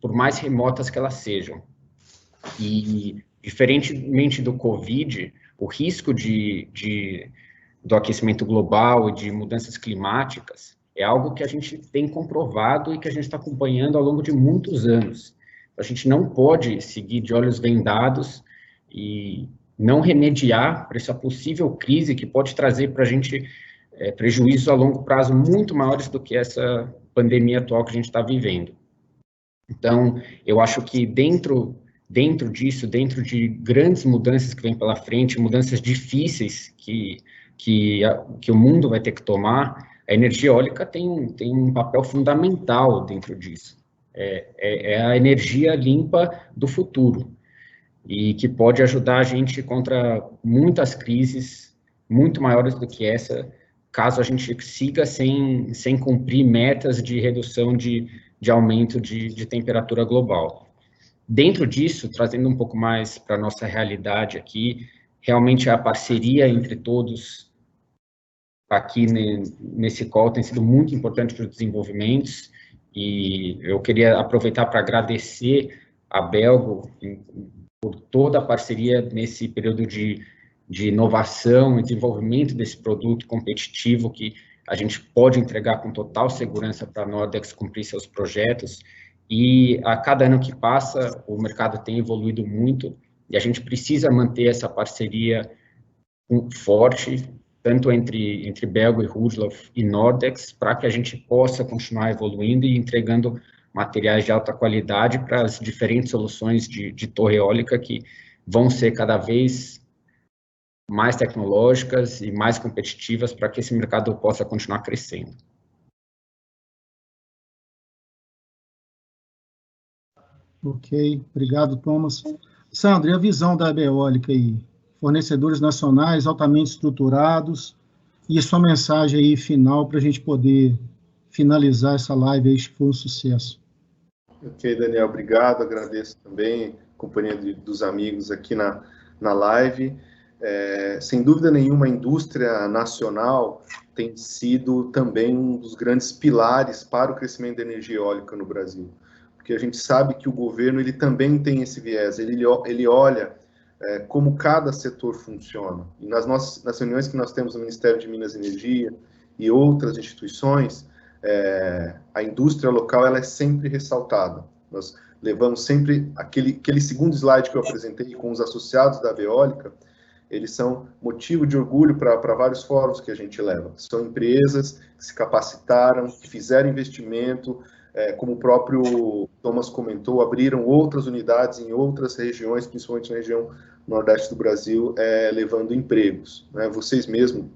por mais remotas que elas sejam. E, diferentemente do Covid, o risco do aquecimento global e de mudanças climáticas é algo que a gente tem comprovado e que a gente está acompanhando ao longo de muitos anos. A gente não pode seguir de olhos vendados e não remediar para essa possível crise que pode trazer para a gente prejuízos a longo prazo muito maiores do que essa pandemia atual que a gente está vivendo. Então, eu acho que dentro disso, dentro de grandes mudanças que vêm pela frente, mudanças difíceis que o mundo vai ter que tomar, a energia eólica tem um papel fundamental dentro disso. É a energia limpa do futuro, e que pode ajudar a gente contra muitas crises muito maiores do que essa, caso a gente siga sem cumprir metas de redução de aumento de temperatura global. Dentro disso, trazendo um pouco mais para a nossa realidade aqui, realmente a parceria entre todos aqui nesse call tem sido muito importante para os desenvolvimentos, e eu queria aproveitar para agradecer a Belgo por toda a parceria nesse período de inovação e desenvolvimento desse produto competitivo que a gente pode entregar com total segurança para a Nordex cumprir seus projetos. E a cada ano que passa, o mercado tem evoluído muito, e a gente precisa manter essa parceria forte, tanto entre Belgo e Rudloff e Nordex, para que a gente possa continuar evoluindo e entregando materiais de alta qualidade para as diferentes soluções de torre eólica que vão ser cada vez mais tecnológicas e mais competitivas para que esse mercado possa continuar crescendo. Ok, obrigado, Thomas. Sandro, e a visão da Eólica aí? Fornecedores nacionais altamente estruturados, e a sua mensagem aí final para a gente poder finalizar essa live aí, que foi um sucesso. Ok, Daniel, obrigado, agradeço também a companhia dos amigos aqui na live. Sem dúvida nenhuma, a indústria nacional tem sido também um dos grandes pilares para o crescimento da energia eólica no Brasil, porque a gente sabe que o governo ele também tem esse viés, ele olha como cada setor funciona. E nas reuniões que nós temos no Ministério de Minas e Energia e outras instituições, a indústria local ela é sempre ressaltada. Nós levamos sempre aquele segundo slide que eu apresentei com os associados da Eólica, eles são motivo de orgulho para vários fóruns que a gente leva. São empresas que se capacitaram, que fizeram investimento, como o próprio Thomas comentou, abriram outras unidades em outras regiões, principalmente na região nordeste do Brasil, levando empregos. Né? Vocês mesmos,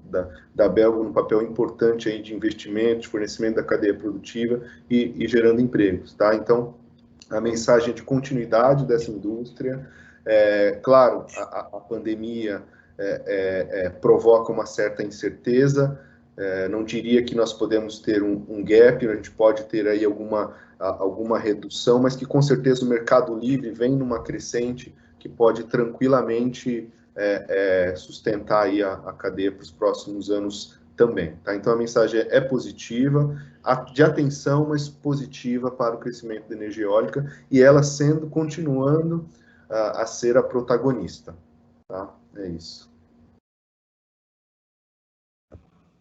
da Belgo, um papel importante aí de investimento, de fornecimento da cadeia produtiva e gerando empregos. Tá? Então, a mensagem de continuidade dessa indústria, claro, a pandemia provoca uma certa incerteza, não diria que nós podemos ter um gap, a gente pode ter aí alguma redução, mas que com certeza o mercado livre vem numa crescente que pode tranquilamente sustentar aí a cadeia para os próximos anos também. Tá? Então a mensagem é positiva, de atenção, mas positiva para o crescimento da energia eólica, e ela continuando a ser a protagonista. Tá? É isso.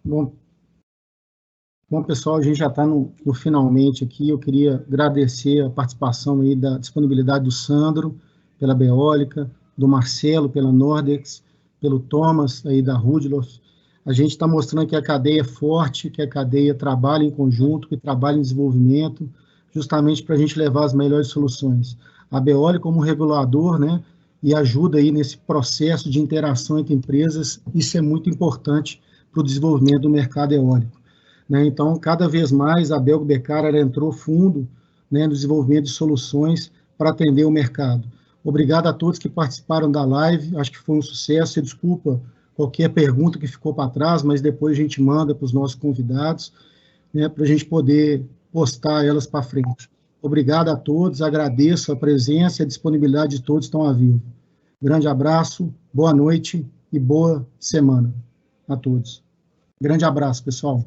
Bom, pessoal, a gente já está no finalmente aqui. Eu queria agradecer a participação aí da disponibilidade do Sandro, pela Eólica, do Marcelo, pela Nordex, pelo Thomas, aí da Rudloff. A gente está mostrando que a cadeia é forte, que a cadeia trabalha em conjunto, que trabalha em desenvolvimento, justamente para a gente levar as melhores soluções. A Eólica como regulador, né, e ajuda aí nesse processo de interação entre empresas, isso é muito importante para o desenvolvimento do mercado eólico. Né? Então, cada vez mais, a Belgo Becar entrou fundo, né, no desenvolvimento de soluções para atender o mercado. Obrigado a todos que participaram da live, acho que foi um sucesso. Desculpa qualquer pergunta que ficou para trás, mas depois a gente manda para os nossos convidados, né, para a gente poder postar elas para frente. Obrigado a todos, agradeço a presença e a disponibilidade de todos que estão a vivo. Grande abraço, boa noite e boa semana a todos. Grande abraço, pessoal.